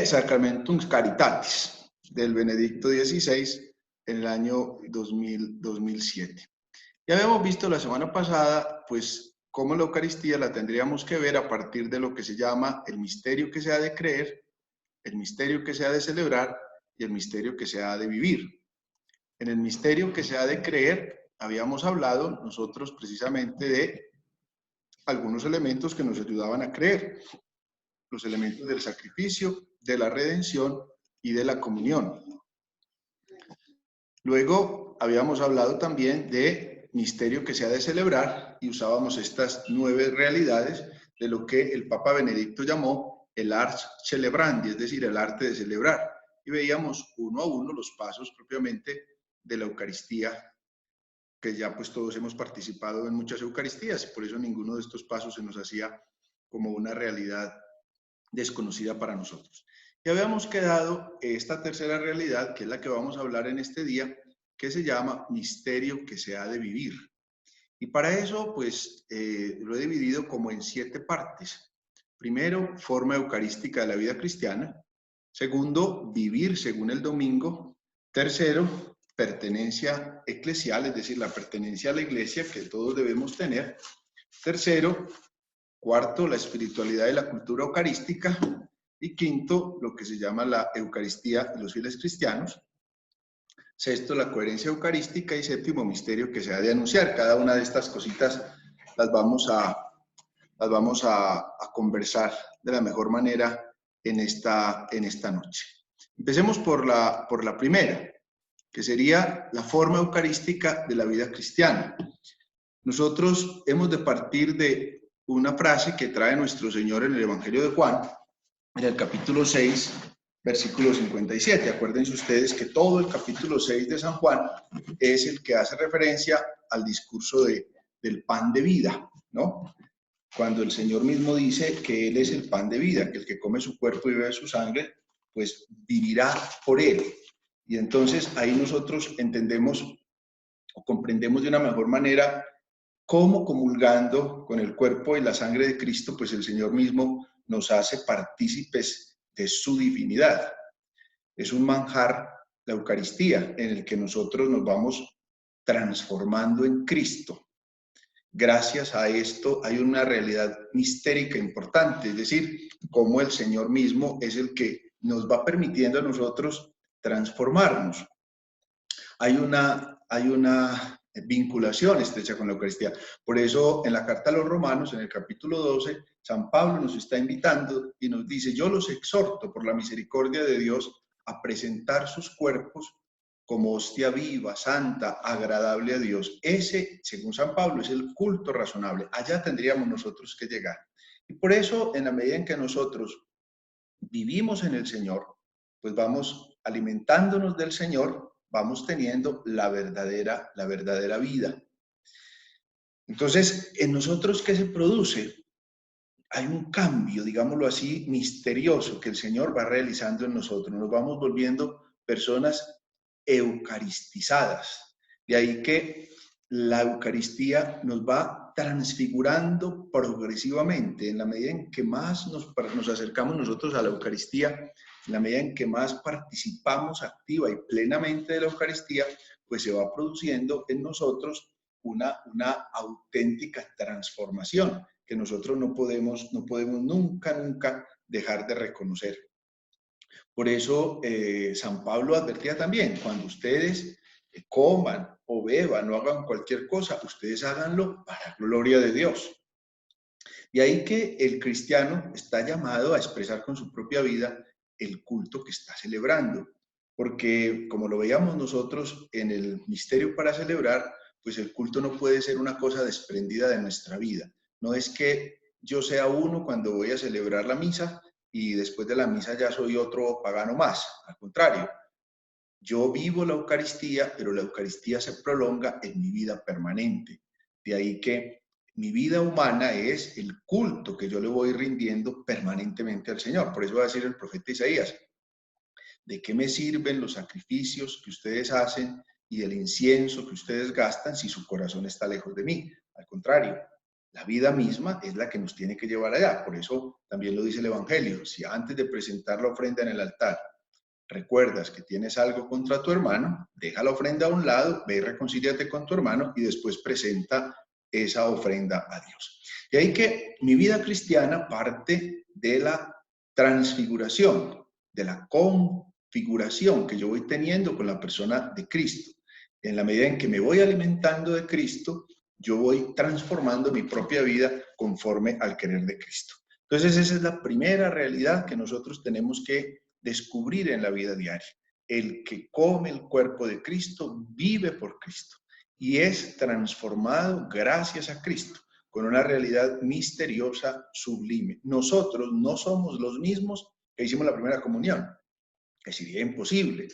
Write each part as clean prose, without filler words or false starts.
Sacramentum Caritatis, del Benedicto XVI, en el año 2007. Ya habíamos visto la semana pasada, pues, cómo la Eucaristía la tendríamos que ver a partir de lo que se llama el misterio que se ha de creer, el misterio que se ha de celebrar y el misterio que se ha de vivir. En el misterio que se ha de creer, habíamos hablado nosotros precisamente de algunos elementos que nos ayudaban a creer, los elementos del sacrificio, de la redención y de la comunión. Luego habíamos hablado también de misterio que se ha de celebrar y usábamos estas 9 realidades de lo que el Papa Benedicto llamó el ars celebrandi, es decir, el arte de celebrar. Y veíamos uno a uno los pasos propiamente de la Eucaristía, que ya pues todos hemos participado en muchas Eucaristías y por eso ninguno de estos pasos se nos hacía como una realidad desconocida para nosotros. Y habíamos quedado esta tercera realidad, que es la que vamos a hablar en este día, que se llama misterio que se ha de vivir. Y para eso, pues, lo he dividido como en 7 partes. Primero, forma eucarística de la vida cristiana. Segundo, vivir según el domingo. Tercero, pertenencia eclesial, es decir, la pertenencia a la iglesia que todos debemos tener. Tercero, cuarto, la espiritualidad y la cultura eucarística. Y quinto, lo que se llama la Eucaristía y los fieles cristianos. Sexto, la coherencia eucarística. Y séptimo, misterio que se ha de anunciar. Cada una de estas cositas las vamos a conversar de la mejor manera en esta noche. Empecemos por la primera, que sería la forma eucarística de la vida cristiana. Nosotros hemos de partir de una frase que trae nuestro Señor en el Evangelio de Juan, en el capítulo 6, versículo 57. Acuérdense ustedes que todo el capítulo 6 de San Juan es el que hace referencia al discurso del pan de vida, ¿no? Cuando el Señor mismo dice que Él es el pan de vida, que el que come su cuerpo y bebe su sangre, pues vivirá por Él. Y entonces ahí nosotros entendemos o comprendemos de una mejor manera cómo comulgando con el cuerpo y la sangre de Cristo, pues el Señor mismo nos hace partícipes de su divinidad. Es un manjar, la Eucaristía, en el que nosotros nos vamos transformando en Cristo. Gracias a esto hay una realidad mistérica importante, es decir, cómo el Señor mismo es el que nos va permitiendo a nosotros transformarnos. Hay una vinculación estrecha con la Eucaristía. Por eso en la carta a los Romanos, en el capítulo 12, San Pablo nos está invitando y nos dice: yo los exhorto por la misericordia de Dios a presentar sus cuerpos como hostia viva, santa, agradable a Dios. Ese, según San Pablo, es el culto razonable. Allá tendríamos nosotros que llegar. Y por eso, en la medida en que nosotros vivimos en el Señor, pues vamos alimentándonos del Señor, vamos teniendo la verdadera vida. Entonces, en nosotros, ¿qué se produce? Hay un cambio, digámoslo así, misterioso que el Señor va realizando en nosotros. Nos vamos volviendo personas eucaristizadas. De ahí que la Eucaristía nos va transfigurando progresivamente. En la medida en que más nos acercamos nosotros a la Eucaristía, en la medida en que más participamos activa y plenamente de la Eucaristía, pues se va produciendo en nosotros una auténtica transformación que nosotros no podemos nunca dejar de reconocer. Por eso San Pablo advertía también: cuando ustedes coman o beban o hagan cualquier cosa, ustedes háganlo para gloria de Dios. Y ahí que el cristiano está llamado a expresar con su propia vida el culto que está celebrando. Porque, como lo veíamos nosotros en el misterio para celebrar, pues el culto no puede ser una cosa desprendida de nuestra vida. No es que yo sea uno cuando voy a celebrar la misa y después de la misa ya soy otro pagano más. Al contrario, yo vivo la Eucaristía, pero la Eucaristía se prolonga en mi vida permanente. De ahí que mi vida humana es el culto que yo le voy rindiendo permanentemente al Señor. Por eso va a decir el profeta Isaías: ¿de qué me sirven los sacrificios que ustedes hacen y el incienso que ustedes gastan si su corazón está lejos de mí? Al contrario, La vida misma es la que nos tiene que llevar allá. Por eso también lo dice el Evangelio. Si antes de presentar la ofrenda en el altar recuerdas que tienes algo contra tu hermano, deja la ofrenda a un lado, ve y reconcíliate con tu hermano y después presenta esa ofrenda a Dios. Y ahí que mi vida cristiana parte de la transfiguración, de la configuración que yo voy teniendo con la persona de Cristo. En la medida en que me voy alimentando de Cristo, yo voy transformando mi propia vida conforme al querer de Cristo. Entonces esa es la primera realidad que nosotros tenemos que descubrir en la vida diaria. El que come el cuerpo de Cristo vive por Cristo y es transformado gracias a Cristo, con una realidad misteriosa, sublime. Nosotros no somos los mismos que hicimos la primera comunión, que sería imposible.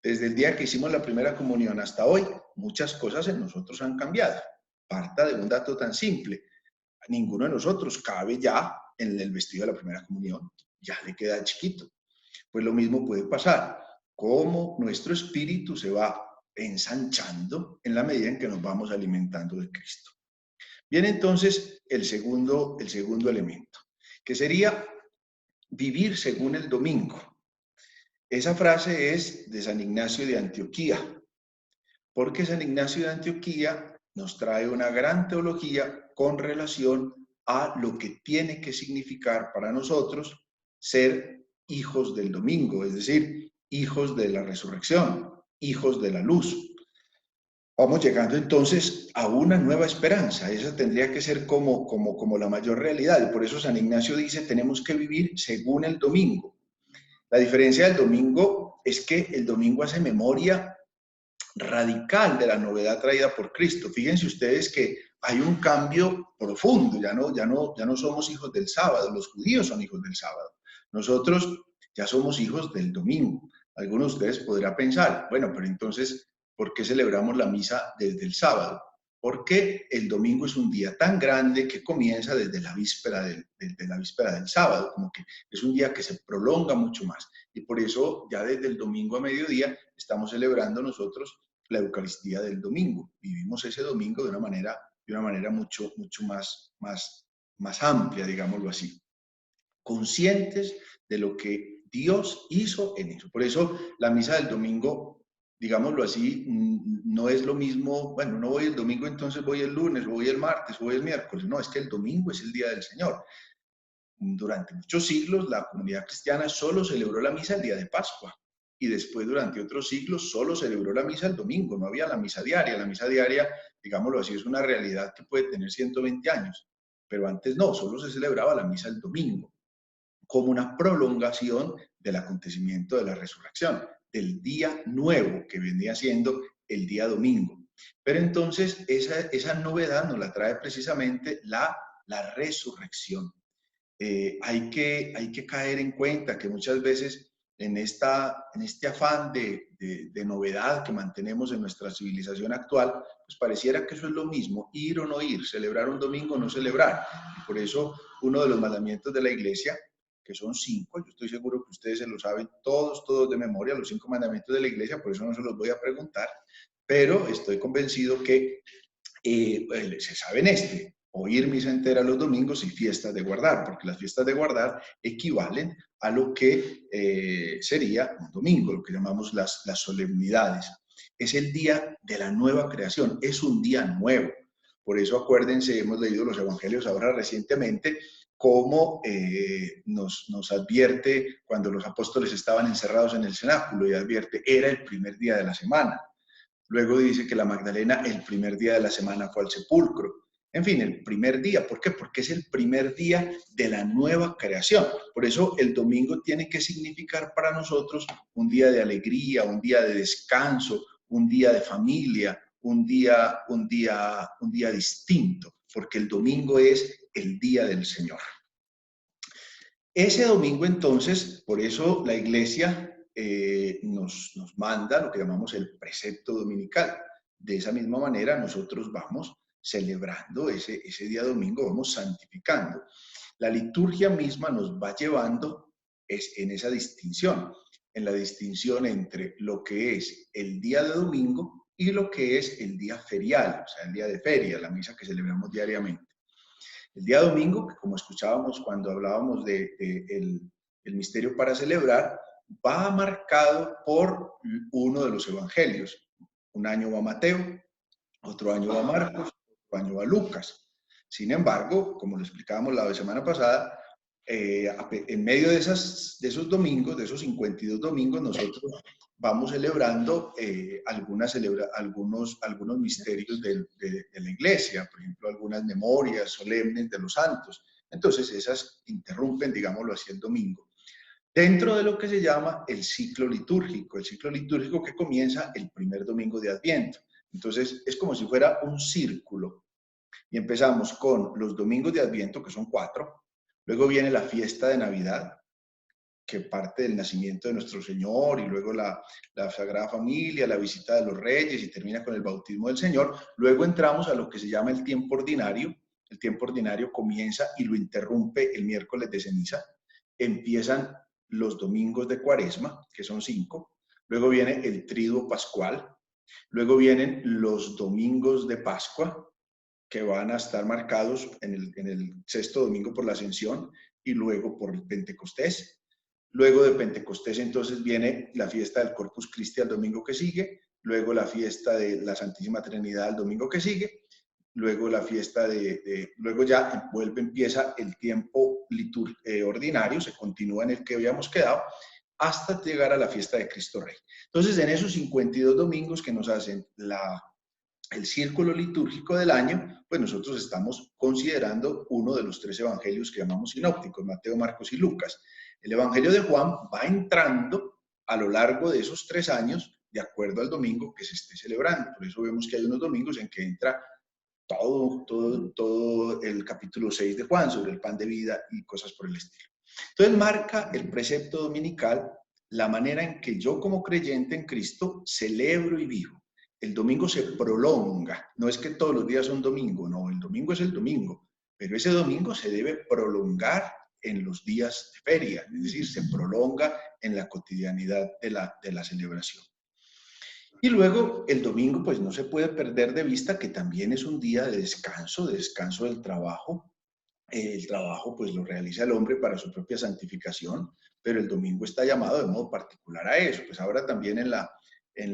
Desde el día que hicimos la primera comunión hasta hoy, muchas cosas en nosotros han cambiado. Parta de un dato tan simple. Ninguno de nosotros cabe ya en el vestido de la primera comunión, ya le queda chiquito. Pues lo mismo puede pasar, como nuestro espíritu se va ensanchando en la medida en que nos vamos alimentando de Cristo. Viene entonces el segundo elemento, que sería vivir según el domingo. Esa frase es de San Ignacio de Antioquía, porque San Ignacio de Antioquía nos trae una gran teología con relación a lo que tiene que significar para nosotros ser hijos del domingo, es decir, hijos de la resurrección, hijos de la luz. Vamos llegando entonces a una nueva esperanza. Esa tendría que ser como la mayor realidad. Y por eso San Ignacio dice, tenemos que vivir según el domingo. La diferencia del domingo es que el domingo hace memoria radical de la novedad traída por Cristo. Fíjense ustedes que hay un cambio profundo. Ya no somos hijos del sábado. Los judíos son hijos del sábado. Nosotros ya somos hijos del domingo. Algunos de ustedes podrán pensar, bueno, pero entonces, ¿por qué celebramos la misa desde el sábado? Porque el domingo es un día tan grande que comienza desde la víspera del sábado, como que es un día que se prolonga mucho más. Y por eso ya desde el domingo a mediodía estamos celebrando nosotros la Eucaristía del domingo. Vivimos ese domingo de una manera mucho más amplia, digámoslo así. Conscientes de lo que Dios hizo en eso. Por eso la misa del domingo, digámoslo así, no es lo mismo, bueno, no voy el domingo, entonces voy el lunes, voy el martes, voy el miércoles. No, es que el domingo es el día del Señor. Durante muchos siglos la comunidad cristiana solo celebró la misa el día de Pascua y después durante otros siglos solo celebró la misa el domingo, no había la misa diaria. La misa diaria, digámoslo así, es una realidad que puede tener 120 años, pero antes no, solo se celebraba la misa el domingo como una prolongación del acontecimiento de la resurrección, del día nuevo que venía siendo el día domingo. Pero entonces esa novedad nos la trae precisamente la resurrección. Hay que caer en cuenta que muchas veces en este afán de novedad que mantenemos en nuestra civilización actual, pues pareciera que eso es lo mismo, ir o no ir, celebrar un domingo o no celebrar. Y por eso uno de los mandamientos de la Iglesia, que son 5, yo estoy seguro que ustedes se lo saben todos de memoria, los 5 mandamientos de la Iglesia, por eso no se los voy a preguntar, pero estoy convencido que se saben oír misa entera los domingos y fiestas de guardar, porque las fiestas de guardar equivalen a lo que sería un domingo, lo que llamamos las solemnidades. Es el día de la nueva creación, es un día nuevo. Por eso acuérdense, hemos leído los evangelios ahora recientemente, cómo nos advierte cuando los apóstoles estaban encerrados en el cenáculo y advierte, era el primer día de la semana. Luego dice que la Magdalena el primer día de la semana fue al sepulcro. En fin, el primer día. ¿Por qué? Porque es el primer día de la nueva creación. Por eso el domingo tiene que significar para nosotros un día de alegría, un día de descanso, un día de familia, un día distinto, porque el domingo es el día del Señor. Ese domingo entonces, por eso la Iglesia nos manda lo que llamamos el precepto dominical. De esa misma manera nosotros vamos celebrando ese día domingo, vamos santificando. La liturgia misma nos va llevando en esa distinción, en la distinción entre lo que es el día de domingo y lo que es el día ferial, o sea, el día de feria, la misa que celebramos diariamente. El día domingo, que como escuchábamos cuando hablábamos el misterio para celebrar, va marcado por uno de los evangelios. Un año va Mateo, otro año va Marcos, otro año va Lucas. Sin embargo, como lo explicábamos la semana pasada, en medio de esos domingos, de esos 52 domingos, nosotros vamos celebrando algunos misterios de la iglesia, por ejemplo, algunas memorias solemnes de los santos. Entonces, esas interrumpen, digámoslo así, el domingo. Dentro de lo que se llama el ciclo litúrgico que comienza el primer domingo de Adviento. Entonces, es como si fuera un círculo. Y empezamos con los domingos de Adviento, que son 4. Luego viene la fiesta de Navidad, que parte del nacimiento de nuestro Señor, y luego la Sagrada Familia, la visita de los Reyes, y termina con el bautismo del Señor. Luego entramos a lo que se llama el tiempo ordinario. El tiempo ordinario comienza y lo interrumpe el miércoles de ceniza. Empiezan los domingos de Cuaresma, que son 5. Luego viene el triduo pascual. Luego vienen los domingos de Pascua, que van a estar marcados en el sexto domingo por la Ascensión y luego por el Pentecostés. Luego de Pentecostés entonces viene la fiesta del Corpus Christi al domingo que sigue, luego la fiesta de la Santísima Trinidad al domingo que sigue, luego la fiesta luego ya empieza el tiempo ordinario, se continúa en el que habíamos quedado, hasta llegar a la fiesta de Cristo Rey. Entonces, en esos 52 domingos que nos hacen el círculo litúrgico del año, pues nosotros estamos considerando uno de los 3 evangelios que llamamos sinópticos, Mateo, Marcos y Lucas. El evangelio de Juan va entrando a lo largo de esos 3 años, de acuerdo al domingo que se esté celebrando. Por eso vemos que hay unos domingos en que entra todo el capítulo 6 de Juan sobre el pan de vida y cosas por el estilo. Entonces marca el precepto dominical la manera en que yo como creyente en Cristo celebro y vivo. El domingo se prolonga, no es que todos los días son domingo, no, el domingo es el domingo, pero ese domingo se debe prolongar en los días de feria, es decir, se prolonga en la cotidianidad de la celebración. Y luego el domingo, pues no se puede perder de vista que también es un día de descanso del trabajo. El trabajo pues lo realiza el hombre para su propia santificación, pero el domingo está llamado de modo particular a eso. Pues ahora también en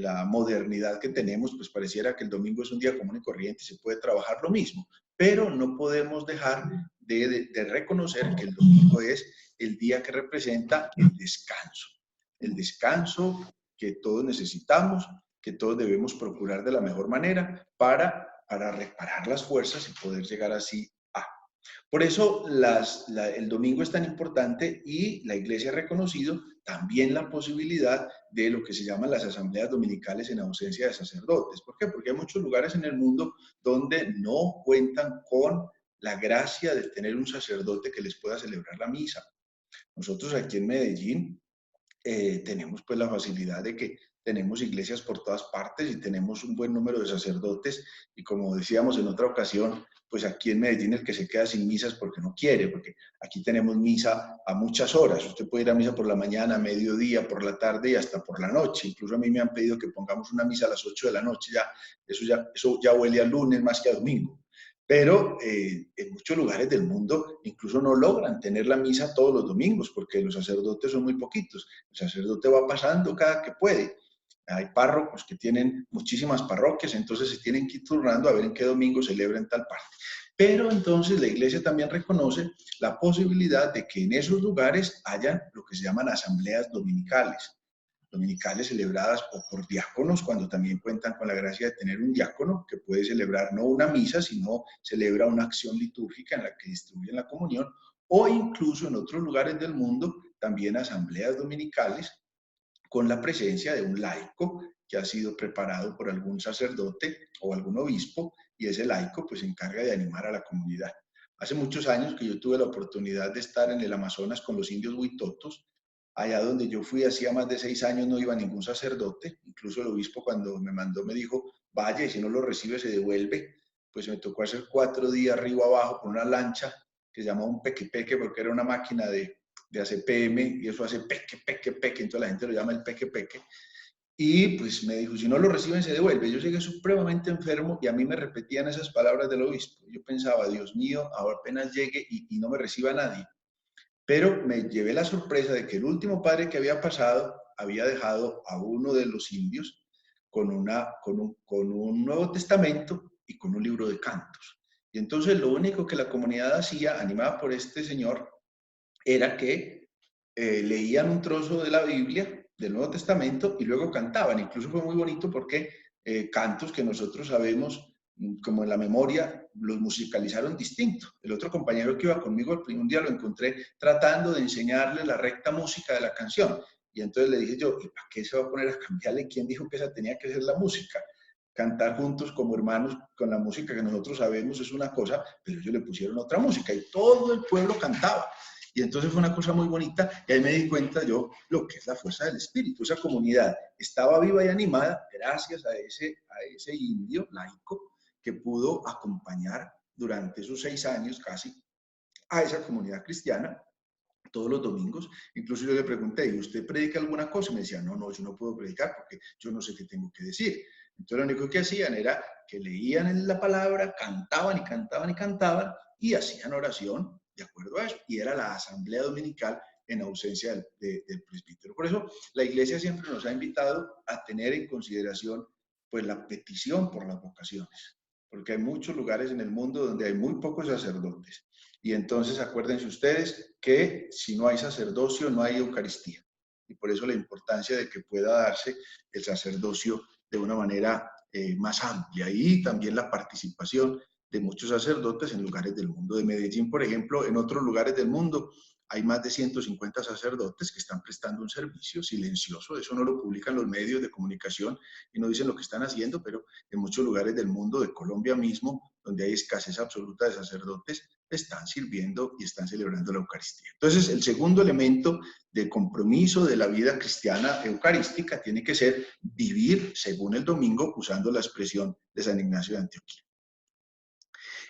la modernidad que tenemos, pues pareciera que el domingo es un día común y corriente y se puede trabajar lo mismo, pero no podemos dejar de reconocer que el domingo es el día que representa el descanso que todos necesitamos, que todos debemos procurar de la mejor manera para reparar las fuerzas y poder llegar así a. Por eso el domingo es tan importante y la Iglesia ha reconocido también la posibilidad de lo que se llaman las asambleas dominicales en ausencia de sacerdotes. ¿Por qué? Porque hay muchos lugares en el mundo donde no cuentan con la gracia de tener un sacerdote que les pueda celebrar la misa. Nosotros aquí en Medellín tenemos pues la facilidad de que tenemos iglesias por todas partes y tenemos un buen número de sacerdotes y como decíamos en otra ocasión, pues aquí en Medellín el que se queda sin misas porque no quiere, porque aquí tenemos misa a muchas horas. Usted puede ir a misa por la mañana, mediodía, por la tarde y hasta por la noche. Incluso a mí me han pedido que pongamos una misa a las 8 de la noche, eso ya huele a lunes más que a domingo. Pero en muchos lugares del mundo incluso no logran tener la misa todos los domingos porque los sacerdotes son muy poquitos. El sacerdote va pasando cada que puede. Hay párrocos que tienen muchísimas parroquias, entonces se tienen que ir turnando a ver en qué domingo celebran tal parte. Pero entonces la iglesia también reconoce la posibilidad de que en esos lugares hayan lo que se llaman asambleas dominicales celebradas o por diáconos, cuando también cuentan con la gracia de tener un diácono que puede celebrar no una misa, sino celebra una acción litúrgica en la que distribuyen la comunión, o incluso en otros lugares del mundo también asambleas dominicales con la presencia de un laico que ha sido preparado por algún sacerdote o algún obispo, y ese laico pues se encarga de animar a la comunidad. Hace muchos años que yo tuve la oportunidad de estar en el Amazonas con los indios huitotos. Allá donde yo fui hacía más de 6 años no iba ningún sacerdote, incluso el obispo cuando me mandó me dijo, vaya y si no lo recibe se devuelve. Pues me tocó hacer 4 días arriba abajo con una lancha que se llamaba un peque-peque porque era una máquina de ACPM y eso hace peque, peque, peque, entonces la gente lo llama el peque, peque. Y pues me dijo, si no lo reciben, se devuelve. Yo llegué supremamente enfermo y a mí me repetían esas palabras del obispo. Yo pensaba, Dios mío, ahora apenas llegue y no me reciba nadie. Pero me llevé la sorpresa de que el último padre que había pasado había dejado a uno de los indios con un Nuevo Testamento y con un libro de cantos. Y entonces lo único que la comunidad hacía, animada por este señor, era que leían un trozo de la Biblia, del Nuevo Testamento, y luego cantaban. Incluso fue muy bonito porque cantos que nosotros sabemos, como en la memoria, los musicalizaron distinto. El otro compañero que iba conmigo, un día lo encontré tratando de enseñarle la recta música de la canción. Y entonces le dije yo, ¿y para qué se va a poner a cambiarle? ¿Quién dijo que esa tenía que ser la música? Cantar juntos como hermanos con la música que nosotros sabemos es una cosa, pero ellos le pusieron otra música y todo el pueblo cantaba. Y entonces fue una cosa muy bonita y ahí me di cuenta yo lo que es la fuerza del espíritu. Esa comunidad estaba viva y animada gracias a ese indio laico que pudo acompañar durante esos 6 años casi a esa comunidad cristiana todos los domingos. Incluso yo le pregunté, ¿y usted predica alguna cosa? Y me decía, no, yo no puedo predicar porque yo no sé qué tengo que decir. Entonces lo único que hacían era que leían la palabra, cantaban y cantaban y cantaban y hacían oración de acuerdo a eso. Y era la asamblea dominical en ausencia del presbítero. Por eso la iglesia siempre nos ha invitado a tener en consideración pues la petición por las vocaciones, porque hay muchos lugares en el mundo donde hay muy pocos sacerdotes. Y entonces acuérdense ustedes que si no hay sacerdocio, no hay Eucaristía. Y por eso la importancia de que pueda darse el sacerdocio de una manera más amplia y también la participación de muchos sacerdotes en lugares del mundo. De Medellín, por ejemplo, en otros lugares del mundo hay más de 150 sacerdotes que están prestando un servicio silencioso. Eso no lo publican los medios de comunicación y no dicen lo que están haciendo, pero en muchos lugares del mundo, de Colombia mismo, donde hay escasez absoluta de sacerdotes, están sirviendo y están celebrando la Eucaristía. Entonces, el segundo elemento de compromiso de la vida cristiana eucarística tiene que ser vivir según el domingo, usando la expresión de San Ignacio de Antioquía.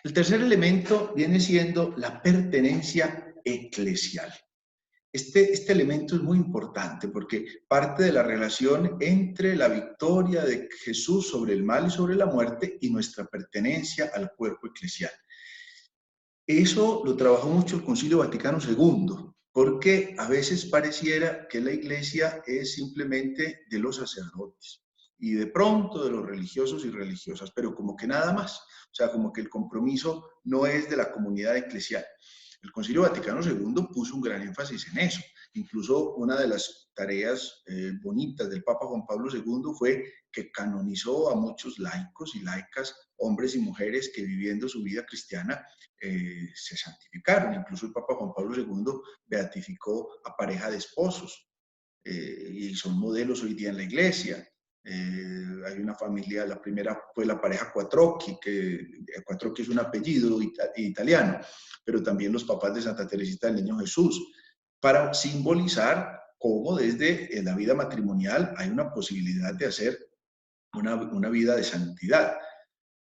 El tercer elemento viene siendo la pertenencia eclesial. Este elemento es muy importante porque parte de la relación entre la victoria de Jesús sobre el mal y sobre la muerte y nuestra pertenencia al cuerpo eclesial. Eso lo trabajó mucho el Concilio Vaticano II, porque a veces pareciera que la iglesia es simplemente de los sacerdotes y de pronto de los religiosos y religiosas, pero como que nada más, o sea, como que el compromiso no es de la comunidad eclesial. El Concilio Vaticano II puso un gran énfasis en eso. Incluso una de las tareas bonitas del Papa Juan Pablo II fue que canonizó a muchos laicos y laicas, hombres y mujeres que viviendo su vida cristiana se santificaron. Incluso el Papa Juan Pablo II beatificó a pareja de esposos y son modelos hoy día en la iglesia. Hay una familia, la primera fue la pareja Quattrocchi, que Quattrocchi es un apellido italiano, pero también los papás de Santa Teresita del Niño Jesús, para simbolizar cómo desde la vida matrimonial hay una posibilidad de hacer una vida de santidad.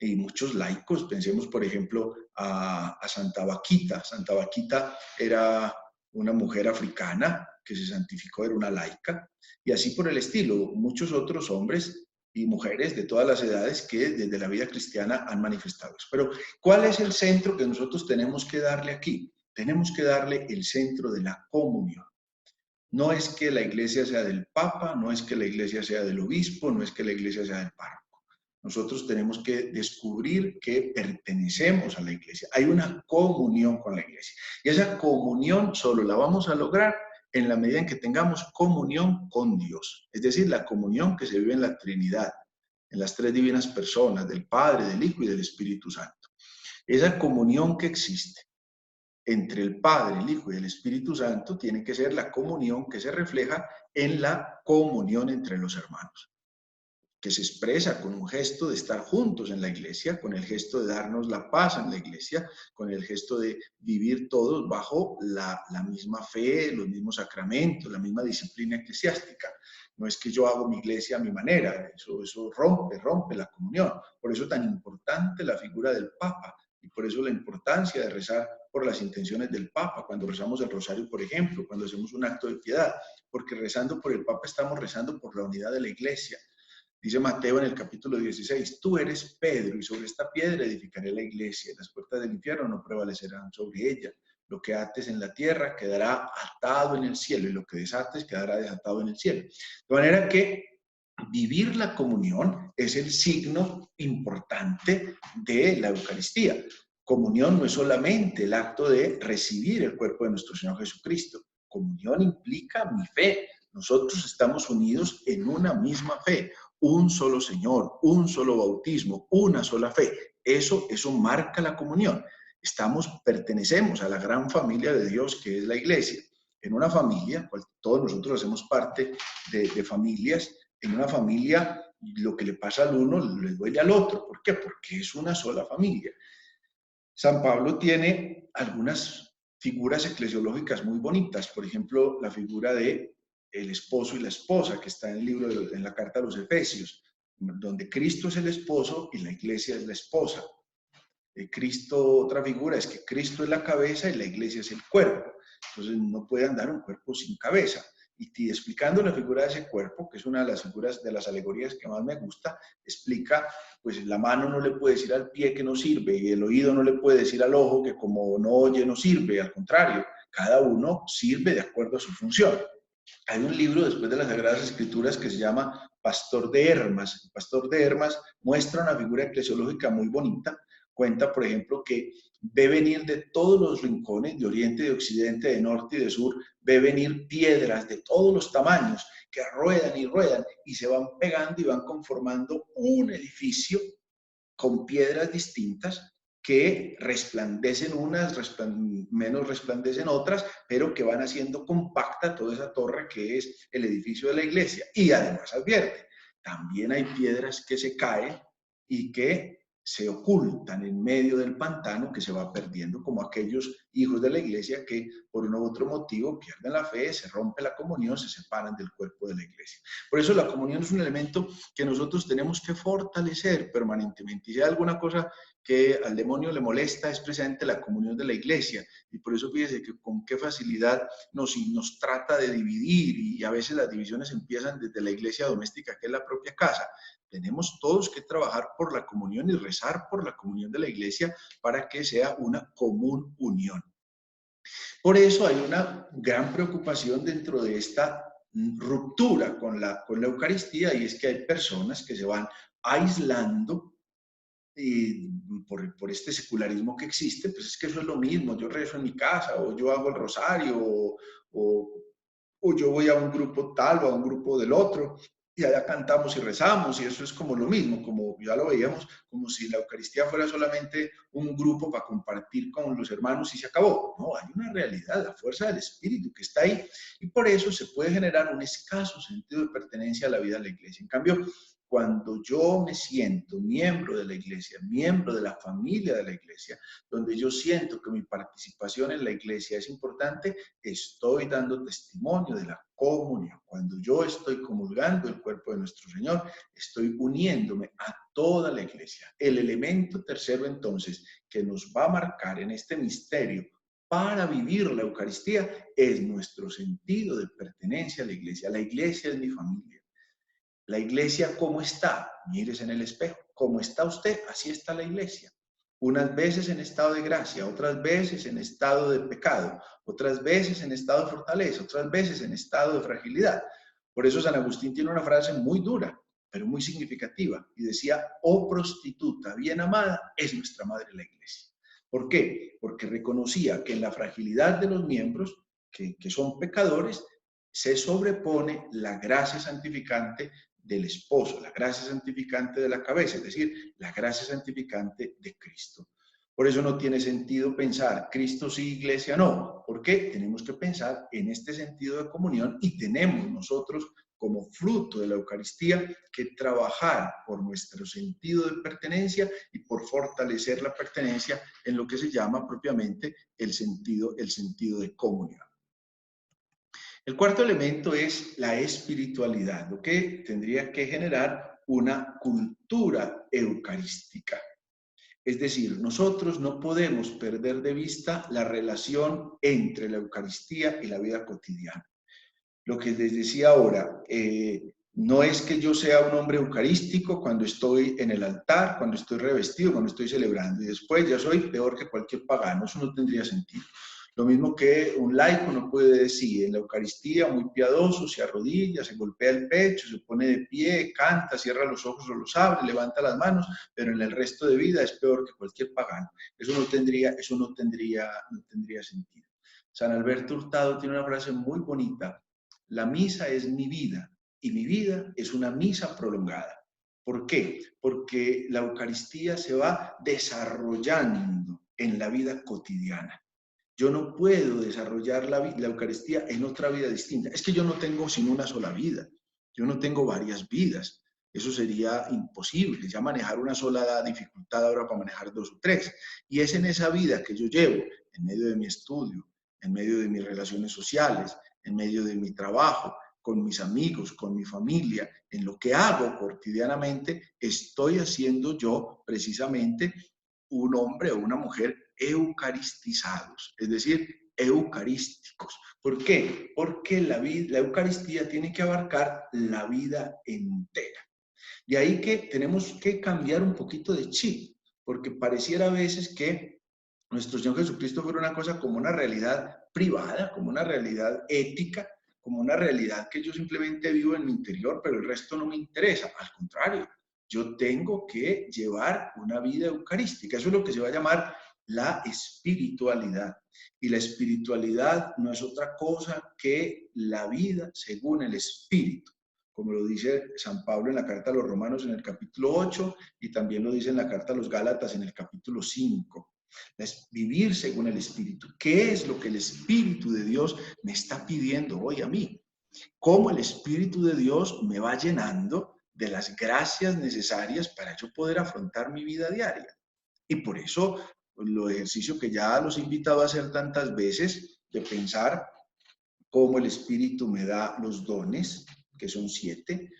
Y muchos laicos, pensemos por ejemplo a Santa Vaquita. Santa Vaquita era una mujer africana que se santificó, era una laica, y así por el estilo, muchos otros hombres y mujeres de todas las edades que desde la vida cristiana han manifestado eso. Pero, ¿cuál es el centro que nosotros tenemos que darle aquí? Tenemos que darle el centro de la comunión. No es que la iglesia sea del Papa, no es que la iglesia sea del obispo, no es que la iglesia sea del párroco. Nosotros tenemos que descubrir que pertenecemos a la iglesia. Hay una comunión con la iglesia. Y esa comunión solo la vamos a lograr en la medida en que tengamos comunión con Dios. Es decir, la comunión que se vive en la Trinidad, en las tres divinas personas, del Padre, del Hijo y del Espíritu Santo. Esa comunión que existe entre el Padre, el Hijo y el Espíritu Santo tiene que ser la comunión que se refleja en la comunión entre los hermanos, que se expresa con un gesto de estar juntos en la iglesia, con el gesto de darnos la paz en la iglesia, con el gesto de vivir todos bajo la misma fe, los mismos sacramentos, la misma disciplina eclesiástica. No es que yo hago mi iglesia a mi manera, eso rompe la comunión. Por eso es tan importante la figura del Papa y por eso la importancia de rezar por las intenciones del Papa, cuando rezamos el rosario, por ejemplo, cuando hacemos un acto de piedad, porque rezando por el Papa estamos rezando por la unidad de la Iglesia. Dice Mateo en el capítulo 16, tú eres Pedro y sobre esta piedra edificaré la iglesia. Las puertas del infierno no prevalecerán sobre ella. Lo que ates en la tierra quedará atado en el cielo y lo que desates quedará desatado en el cielo. De manera que vivir la comunión es el signo importante de la Eucaristía. Comunión no es solamente el acto de recibir el cuerpo de nuestro Señor Jesucristo. Comunión implica mi fe. Nosotros estamos unidos en una misma fe, un solo Señor, un solo bautismo, una sola fe. Eso marca la comunión. Pertenecemos a la gran familia de Dios que es la Iglesia. En una familia, pues todos nosotros hacemos parte de familias. En una familia, lo que le pasa al uno le duele al otro. ¿Por qué? Porque es una sola familia. San Pablo tiene algunas figuras eclesiológicas muy bonitas. Por ejemplo, la figura de el esposo y la esposa, que está en el libro, en la carta a los Efesios, donde Cristo es el esposo y la iglesia es la esposa. Cristo, otra figura es que Cristo es la cabeza y la iglesia es el cuerpo. Entonces no puede andar un cuerpo sin cabeza. Y explicando la figura de ese cuerpo, que es una de las figuras, de las alegorías que más me gusta, explica, pues la mano no le puede decir al pie que no sirve y el oído no le puede decir al ojo que como no oye no sirve, al contrario, cada uno sirve de acuerdo a su función. Hay un libro después de las Sagradas Escrituras que se llama Pastor de Hermas. El Pastor de Hermas muestra una figura eclesiológica muy bonita. Cuenta, por ejemplo, que ve venir de todos los rincones, de oriente, de occidente, de norte y de sur, ve venir piedras de todos los tamaños que ruedan y se van pegando y van conformando un edificio con piedras distintas que resplandecen unas, menos resplandecen otras, pero que van haciendo compacta toda esa torre que es el edificio de la iglesia. Y además advierte, también hay piedras que se caen y que se ocultan en medio del pantano, que se va perdiendo, como aquellos hijos de la iglesia que por uno u otro motivo pierden la fe, se rompe la comunión, se separan del cuerpo de la iglesia. Por eso la comunión es un elemento que nosotros tenemos que fortalecer permanentemente. Y si hay alguna cosa que al demonio le molesta es precisamente la comunión de la iglesia. Y por eso fíjese que con qué facilidad nos trata de dividir, y a veces las divisiones empiezan desde la iglesia doméstica, que es la propia casa. Tenemos todos que trabajar por la comunión y rezar por la comunión de la iglesia para que sea una común unión. Por eso hay una gran preocupación dentro de esta ruptura con la Eucaristía, y es que hay personas que se van aislando por este secularismo que existe. Pues es que eso es lo mismo, yo rezo en mi casa, o yo hago el rosario, o yo voy a un grupo tal o a un grupo del otro, y allá cantamos y rezamos, y eso es como lo mismo, como ya lo veíamos, como si la Eucaristía fuera solamente un grupo para compartir con los hermanos y se acabó. No, hay una realidad, la fuerza del Espíritu que está ahí, y por eso se puede generar un escaso sentido de pertenencia a la vida de la iglesia. En cambio, cuando yo me siento miembro de la iglesia, miembro de la familia de la iglesia, donde yo siento que mi participación en la iglesia es importante, estoy dando testimonio de la comunión. Cuando yo estoy comulgando el cuerpo de nuestro Señor, estoy uniéndome a toda la iglesia. El elemento tercero, entonces, que nos va a marcar en este misterio para vivir la Eucaristía es nuestro sentido de pertenencia a la iglesia. La iglesia es mi familia. La iglesia, ¿cómo está? Mírese en el espejo. ¿Cómo está usted? Así está la iglesia. Unas veces en estado de gracia, otras veces en estado de pecado, otras veces en estado de fortaleza, otras veces en estado de fragilidad. Por eso San Agustín tiene una frase muy dura, pero muy significativa, y decía: oh prostituta bien amada, es nuestra madre la iglesia. ¿Por qué? Porque reconocía que en la fragilidad de los miembros, que son pecadores, se sobrepone la gracia santificante del esposo, la gracia santificante de la cabeza, es decir, la gracia santificante de Cristo. Por eso no tiene sentido pensar Cristo sí, iglesia no. ¿Por qué? Tenemos que pensar en este sentido de comunión, y tenemos nosotros como fruto de la Eucaristía que trabajar por nuestro sentido de pertenencia y por fortalecer la pertenencia en lo que se llama propiamente el sentido de comunión. El cuarto elemento es la espiritualidad, lo que tendría que generar una cultura eucarística. Es decir, nosotros no podemos perder de vista la relación entre la Eucaristía y la vida cotidiana. Lo que les decía ahora, no es que yo sea un hombre eucarístico cuando estoy en el altar, cuando estoy revestido, cuando estoy celebrando, y después ya soy peor que cualquier pagano. Eso no tendría sentido. Lo mismo que un laico no puede decir en la Eucaristía, muy piadoso, se arrodilla, se golpea el pecho, se pone de pie, canta, cierra los ojos o los abre, levanta las manos, pero en el resto de vida es peor que cualquier pagano. Eso no tendría sentido. San Alberto Hurtado tiene una frase muy bonita: la misa es mi vida y mi vida es una misa prolongada. ¿Por qué? Porque la Eucaristía se va desarrollando en la vida cotidiana. Yo no puedo desarrollar la Eucaristía en otra vida distinta. Es que yo no tengo sino una sola vida. Yo no tengo varias vidas. Eso sería imposible. Ya manejar una sola da dificultad ahora para manejar dos o tres. Y es en esa vida que yo llevo, en medio de mi estudio, en medio de mis relaciones sociales, en medio de mi trabajo, con mis amigos, con mi familia, en lo que hago cotidianamente, estoy haciendo yo precisamente un hombre o una mujer eucaristizados, es decir, eucarísticos. ¿Por qué? Porque la Eucaristía tiene que abarcar la vida entera. De ahí que tenemos que cambiar un poquito de chip, porque pareciera a veces que nuestro Señor Jesucristo fuera una cosa como una realidad privada, como una realidad ética, como una realidad que yo simplemente vivo en mi interior, pero el resto no me interesa. Al contrario, yo tengo que llevar una vida eucarística. Eso es lo que se va a llamar la espiritualidad. Y la espiritualidad no es otra cosa que la vida según el Espíritu, como lo dice San Pablo en la carta a los Romanos en el capítulo 8 y también lo dice en la carta a los Gálatas en el capítulo 5. Es vivir según el Espíritu. ¿Qué es lo que el Espíritu de Dios me está pidiendo hoy a mí? ¿Cómo el Espíritu de Dios me va llenando de las gracias necesarias para yo poder afrontar mi vida diaria? Y por eso, los ejercicios que ya los he invitado a hacer tantas veces, de pensar cómo el Espíritu me da los dones, que son 7,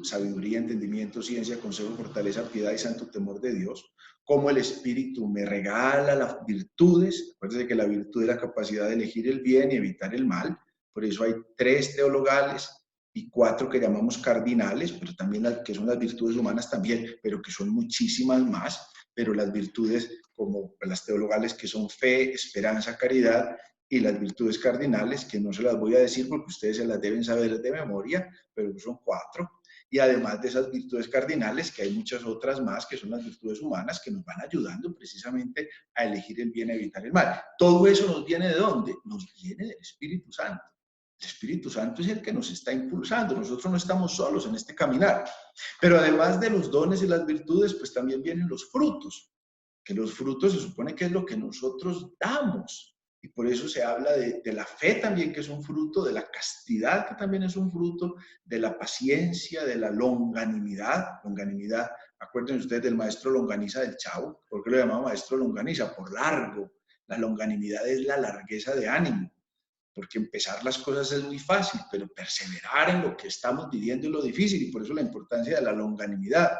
sabiduría, entendimiento, ciencia, consejo, fortaleza, piedad y santo temor de Dios, cómo el Espíritu me regala las virtudes. Acuérdense que la virtud es la capacidad de elegir el bien y evitar el mal. Por eso hay 3 teologales y 4 que llamamos cardinales, pero también que son las virtudes humanas también, pero que son muchísimas más. Pero las virtudes como las teologales, que son fe, esperanza, caridad, y las virtudes cardinales, que no se las voy a decir porque ustedes se las deben saber de memoria, pero son 4. Y además de esas virtudes cardinales, que hay muchas otras más, que son las virtudes humanas, que nos van ayudando precisamente a elegir el bien y evitar el mal. Todo eso nos viene ¿de dónde? Nos viene del Espíritu Santo. El Espíritu Santo es el que nos está impulsando. Nosotros no estamos solos en este caminar. Pero además de los dones y las virtudes, pues también vienen los frutos, que los frutos se supone que es lo que nosotros damos. Y por eso se habla de la fe también, que es un fruto, de la castidad, que también es un fruto, de la paciencia, de la longanimidad. Longanimidad, acuérdense ustedes del maestro Longaniza del Chavo. ¿Por qué lo llamaba maestro Longaniza? Por largo. La longanimidad es la largueza de ánimo, porque empezar las cosas es muy fácil, pero perseverar en lo que estamos viviendo es lo difícil, y por eso la importancia de la longanimidad.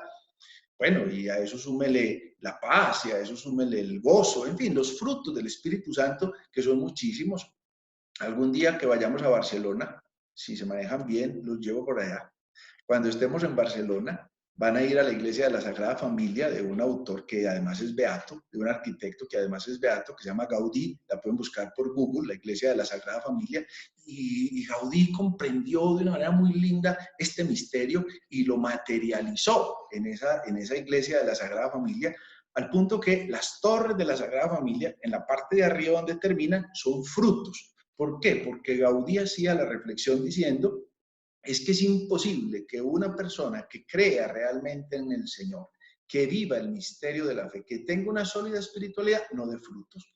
Bueno, y a eso súmele la paz, y a eso súmele el gozo, en fin, los frutos del Espíritu Santo, que son muchísimos. Algún día que vayamos a Barcelona, si se manejan bien, los llevo por allá. Cuando estemos en Barcelona, van a ir a la iglesia de la Sagrada Familia de un autor que además es beato, de un arquitecto que además es beato, que se llama Gaudí. La pueden buscar por Google, la iglesia de la Sagrada Familia. Y Gaudí comprendió de una manera muy linda este misterio y lo materializó en esa iglesia de la Sagrada Familia, al punto que las torres de la Sagrada Familia, en la parte de arriba donde terminan, son frutos. ¿Por qué? Porque Gaudí hacía la reflexión diciendo: es que es imposible que una persona que crea realmente en el Señor, que viva el misterio de la fe, que tenga una sólida espiritualidad, no dé frutos.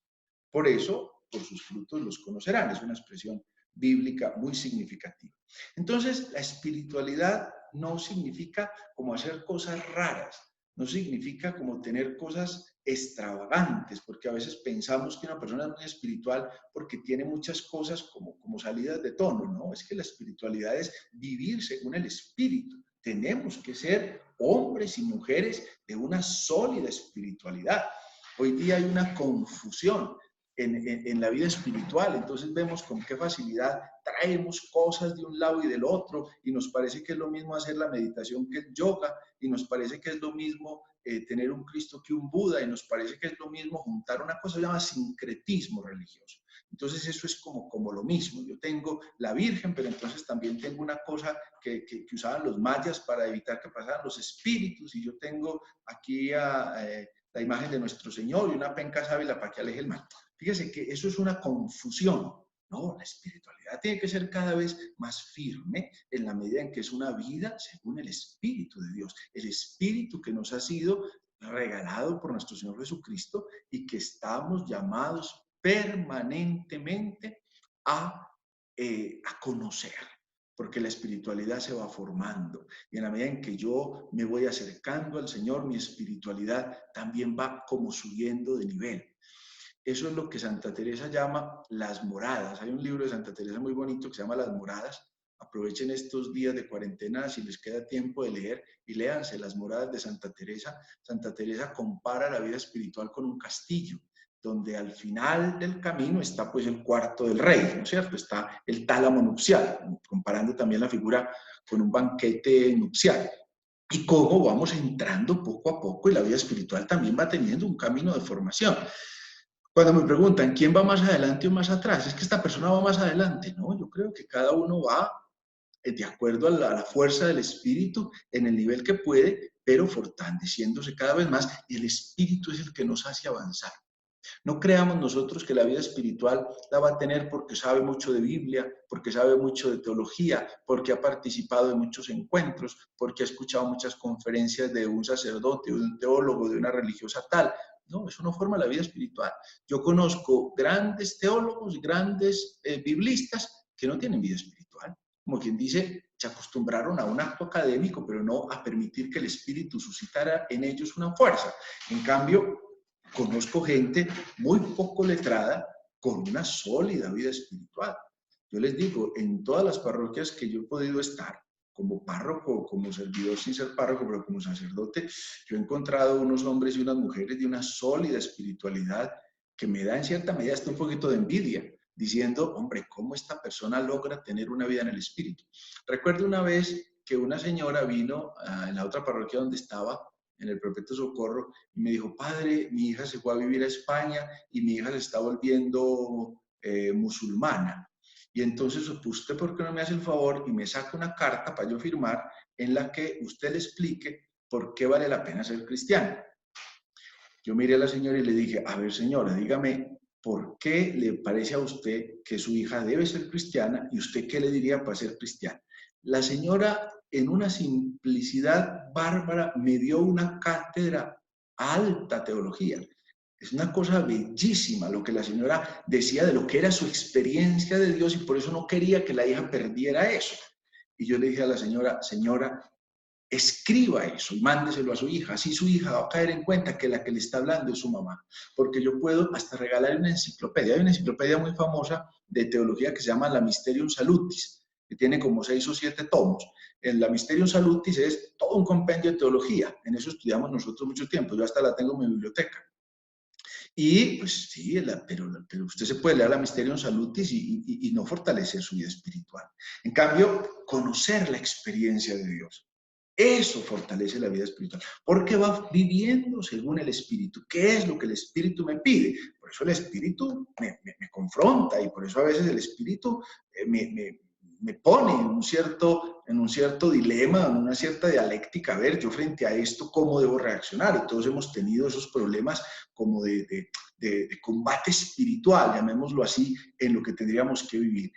Por eso, por sus frutos los conocerán. Es una expresión bíblica muy significativa. Entonces, la espiritualidad no significa como hacer cosas raras, no significa como tener cosas extravagantes, porque a veces pensamos que una persona es muy espiritual porque tiene muchas cosas como salidas de tono, ¿no? Es que la espiritualidad es vivir según el Espíritu. Tenemos que ser hombres y mujeres de una sólida espiritualidad. Hoy día hay una confusión en la vida espiritual. Entonces vemos con qué facilidad traemos cosas de un lado y del otro y nos parece que es lo mismo hacer la meditación que el yoga y nos parece que es lo mismo tener un Cristo que un Buda y nos parece que es lo mismo juntar una cosa que se llama sincretismo religioso. Entonces eso es como lo mismo. Yo tengo la Virgen, pero entonces también tengo una cosa que usaban los mayas para evitar que pasaran los espíritus y yo tengo aquí la imagen de nuestro Señor y una penca sábila para que aleje el mal. Fíjese que eso es una confusión. No, la espiritualidad tiene que ser cada vez más firme en la medida en que es una vida según el Espíritu de Dios. El Espíritu que nos ha sido regalado por nuestro Señor Jesucristo y que estamos llamados permanentemente a conocer, porque la espiritualidad se va formando y en la medida en que yo me voy acercando al Señor, mi espiritualidad también va como subiendo de nivel. Eso es lo que Santa Teresa llama las moradas. Hay un libro de Santa Teresa muy bonito que se llama Las Moradas. Aprovechen estos días de cuarentena si les queda tiempo de leer y léanse Las Moradas de Santa Teresa. Santa Teresa compara la vida espiritual con un castillo, donde al final del camino está pues el cuarto del rey, ¿no es cierto? Está el tálamo nupcial, comparando también la figura con un banquete nupcial. Y cómo vamos entrando poco a poco y la vida espiritual también va teniendo un camino de formación. Cuando me preguntan quién va más adelante o más atrás, es que esta persona va más adelante, ¿no? Yo creo que cada uno va de acuerdo a la fuerza del espíritu en el nivel que puede, pero fortaleciéndose cada vez más y el espíritu es el que nos hace avanzar. No creamos nosotros que la vida espiritual la va a tener porque sabe mucho de Biblia, porque sabe mucho de teología, porque ha participado de muchos encuentros, porque ha escuchado muchas conferencias de un sacerdote, de un teólogo, de una religiosa tal. No, eso no forma la vida espiritual. Yo conozco grandes teólogos, grandes biblistas que no tienen vida espiritual. Como quien dice, se acostumbraron a un acto académico, pero no a permitir que el espíritu suscitara en ellos una fuerza. En cambio, conozco gente muy poco letrada con una sólida vida espiritual. Yo les digo, en todas las parroquias que yo he podido estar, como párroco, como servidor sin ser párroco, pero como sacerdote, yo he encontrado unos hombres y unas mujeres de una sólida espiritualidad que me da en cierta medida hasta un poquito de envidia, diciendo, hombre, ¿cómo esta persona logra tener una vida en el espíritu? Recuerdo una vez que una señora vino en la otra parroquia donde estaba, en el Perpetuo Socorro, y me dijo, padre, mi hija se fue a vivir a España y mi hija se está volviendo musulmana. Y entonces, ¿usted por qué no me hace el favor y me saca una carta para yo firmar en la que usted le explique por qué vale la pena ser cristiano? Yo miré a la señora y le dije, a ver señora, dígame, ¿por qué le parece a usted que su hija debe ser cristiana y usted qué le diría para ser cristiana? La señora, en una simplicidad bárbara, me dio una cátedra alta teología. Es una cosa bellísima lo que la señora decía de lo que era su experiencia de Dios y por eso no quería que la hija perdiera eso. Y yo le dije a la señora, señora, escriba eso y mándeselo a su hija. Así su hija va a caer en cuenta que la que le está hablando es su mamá. Porque yo puedo hasta regalar una enciclopedia. Hay una enciclopedia muy famosa de teología que se llama la Mysterium Salutis, que tiene como 6 o 7 tomos. En la Mysterium Salutis es todo un compendio de teología. En eso estudiamos nosotros mucho tiempo. Yo hasta la tengo en mi biblioteca. Y pues sí, pero usted se puede leer la Mysterium Salutis y no fortalecer su vida espiritual. En cambio, conocer la experiencia de Dios. Eso fortalece la vida espiritual, porque va viviendo según el Espíritu. ¿Qué es lo que el Espíritu me pide? Por eso el Espíritu me confronta y por eso a veces el Espíritu me pone en un cierto dilema, en una cierta dialéctica. A ver, yo frente a esto, ¿cómo debo reaccionar? Y todos hemos tenido esos problemas como de combate espiritual, llamémoslo así, en lo que tendríamos que vivir.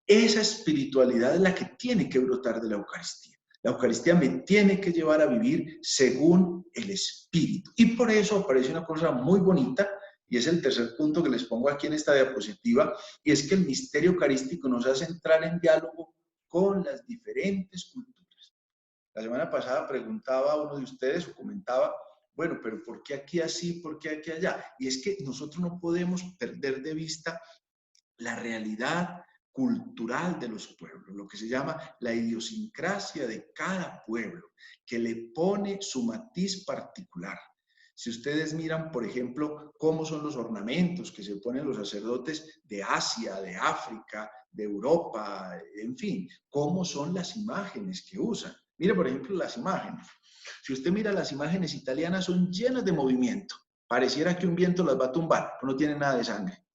Esa espiritualidad es la que tiene que brotar de la Eucaristía. La Eucaristía me tiene que llevar a vivir según el Espíritu. Y por eso aparece una cosa muy bonita, y es el tercer punto que les pongo aquí en esta diapositiva, y es que el misterio eucarístico nos hace entrar en diálogo con las diferentes culturas. La semana pasada preguntaba a uno de ustedes o comentaba, bueno, pero ¿por qué aquí así? ¿Por qué aquí allá? Y es que nosotros no podemos perder de vista la realidad cultural de los pueblos, lo que se llama la idiosincrasia de cada pueblo, que le pone su matiz particular. Si ustedes miran, por ejemplo, cómo son los ornamentos que se ponen los sacerdotes de Asia, de África, de Europa, en fin, cómo son las imágenes que usan. Mire, por ejemplo, las imágenes. Si usted mira las imágenes italianas, son llenas de movimiento. Pareciera que un viento las va a tumbar, pero no tienen nada de sangre.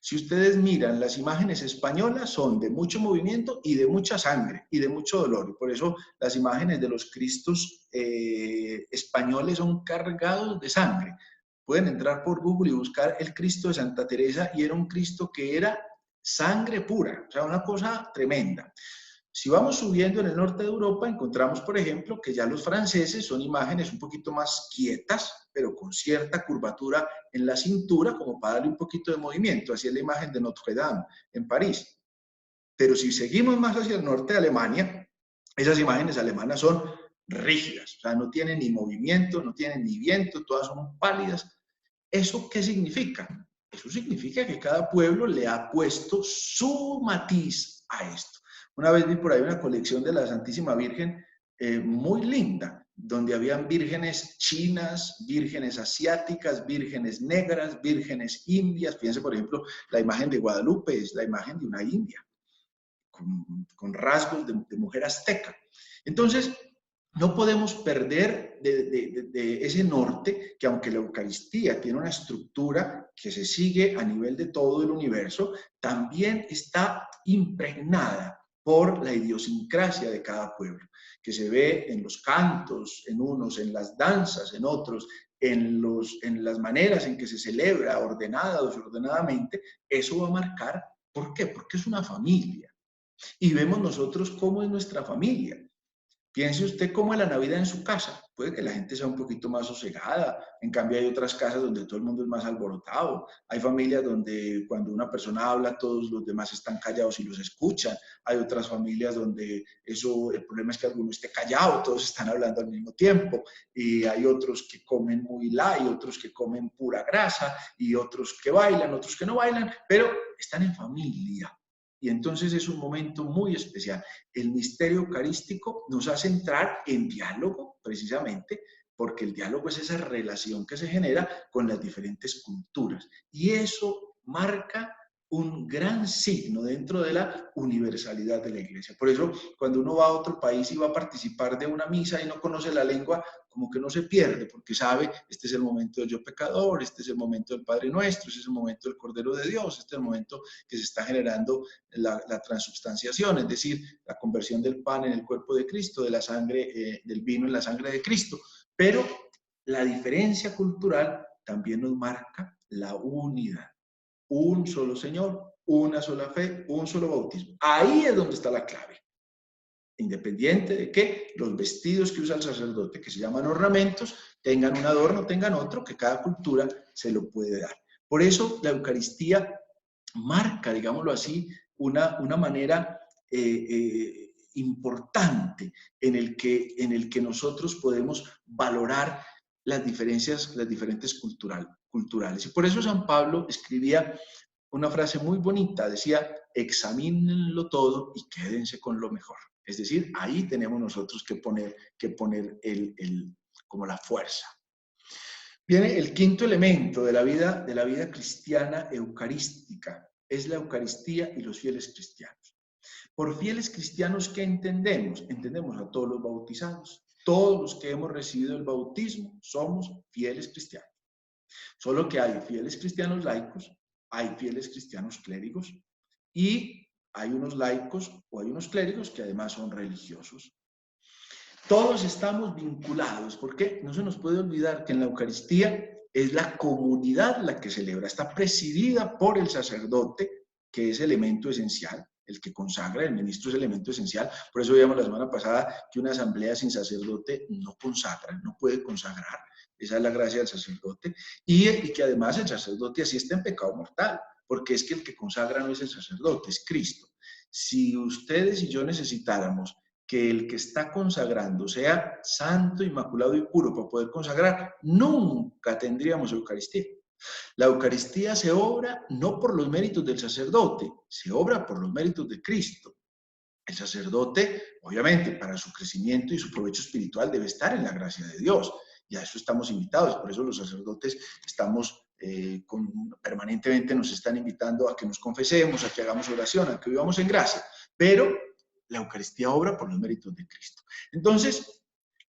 Si ustedes miran las imágenes españolas, son de mucho movimiento y de mucha sangre y de mucho dolor. Y por eso las imágenes de los Cristos españoles son cargados de sangre. Pueden entrar por Google y buscar el Cristo de Santa Teresa y era un Cristo que era sangre pura, o sea, una cosa tremenda. Si vamos subiendo en el norte de Europa, encontramos, por ejemplo, que ya los franceses son imágenes un poquito más quietas, pero con cierta curvatura en la cintura, como para darle un poquito de movimiento. Así es la imagen de Notre Dame en París. Pero si seguimos más hacia el norte de Alemania, esas imágenes alemanas son rígidas, o sea, no tienen ni movimiento, no tienen ni viento, todas son pálidas. ¿Eso qué significa? Eso significa que cada pueblo le ha puesto su matiz a esto. Una vez vi por ahí una colección de la Santísima Virgen muy linda, donde habían vírgenes chinas, vírgenes asiáticas, vírgenes negras, vírgenes indias. Fíjense, por ejemplo, la imagen de Guadalupe es la imagen de una india, con rasgos de mujer azteca. Entonces, no podemos perder de ese norte, que aunque la Eucaristía tiene una estructura que se sigue a nivel de todo el universo, también está impregnada por la idiosincrasia de cada pueblo, que se ve en los cantos, en unos, en las danzas, en otros, en las maneras en que se celebra, ordenada o desordenadamente. Eso va a marcar, ¿por qué? Porque es una familia. Y vemos nosotros cómo es nuestra familia. Piense usted cómo es la Navidad en su casa. Puede que la gente sea un poquito más sosegada. En cambio, hay otras casas donde todo el mundo es más alborotado. Hay familias donde cuando una persona habla, todos los demás están callados y los escuchan. Hay otras familias donde el problema es que alguno esté callado, todos están hablando al mismo tiempo. Y hay otros que comen muy light, otros que comen pura grasa, y otros que bailan, otros que no bailan, pero están en familia. Y entonces es un momento muy especial. El misterio eucarístico nos hace entrar en diálogo, precisamente, porque el diálogo es esa relación que se genera con las diferentes culturas. Y eso marca un gran signo dentro de la universalidad de la Iglesia. Por eso, cuando uno va a otro país y va a participar de una misa y no conoce la lengua, como que no se pierde, porque sabe, este es el momento del yo pecador, este es el momento del Padre Nuestro, este es el momento del Cordero de Dios, este es el momento que se está generando la transubstanciación, es decir, la conversión del pan en el cuerpo de Cristo, de la sangre, del vino en la sangre de Cristo. Pero la diferencia cultural también nos marca la unidad. Un solo Señor, una sola fe, un solo bautismo. Ahí es donde está la clave. Independiente de que los vestidos que usa el sacerdote, que se llaman ornamentos, tengan un adorno, tengan otro, que cada cultura se lo puede dar. Por eso la Eucaristía marca, digámoslo así, una manera importante en el que nosotros podemos valorar las diferentes culturales. Y por eso San Pablo escribía una frase muy bonita, decía, examínenlo todo y quédense con lo mejor. Es decir, ahí tenemos nosotros que poner como la fuerza. Viene el quinto elemento de la vida cristiana eucarística, es la Eucaristía y los fieles cristianos. Por fieles cristianos, ¿qué entendemos? Entendemos a todos los bautizados. Todos los que hemos recibido el bautismo somos fieles cristianos. Solo que hay fieles cristianos laicos, hay fieles cristianos clérigos y hay unos laicos o hay unos clérigos que además son religiosos. Todos estamos vinculados, porque no se nos puede olvidar que en la Eucaristía es la comunidad la que celebra, está presidida por el sacerdote, que es elemento esencial, el que consagra, el ministro es elemento esencial. Por eso veíamos la semana pasada que una asamblea sin sacerdote no consagra, no puede consagrar. Esa es la gracia del sacerdote. Y que además el sacerdote asiste en pecado mortal, porque es que el que consagra no es el sacerdote, es Cristo. Si ustedes y yo necesitáramos que el que está consagrando sea santo, inmaculado y puro para poder consagrar, nunca tendríamos Eucaristía. La Eucaristía se obra no por los méritos del sacerdote, se obra por los méritos de Cristo. El sacerdote, obviamente, para su crecimiento y su provecho espiritual debe estar en la gracia de Dios. y a eso estamos invitados. Por eso los sacerdotes estamos permanentemente nos están invitando a que nos confesemos, a que hagamos oración, a que vivamos en gracia. Pero la Eucaristía obra por los méritos de Cristo. Entonces,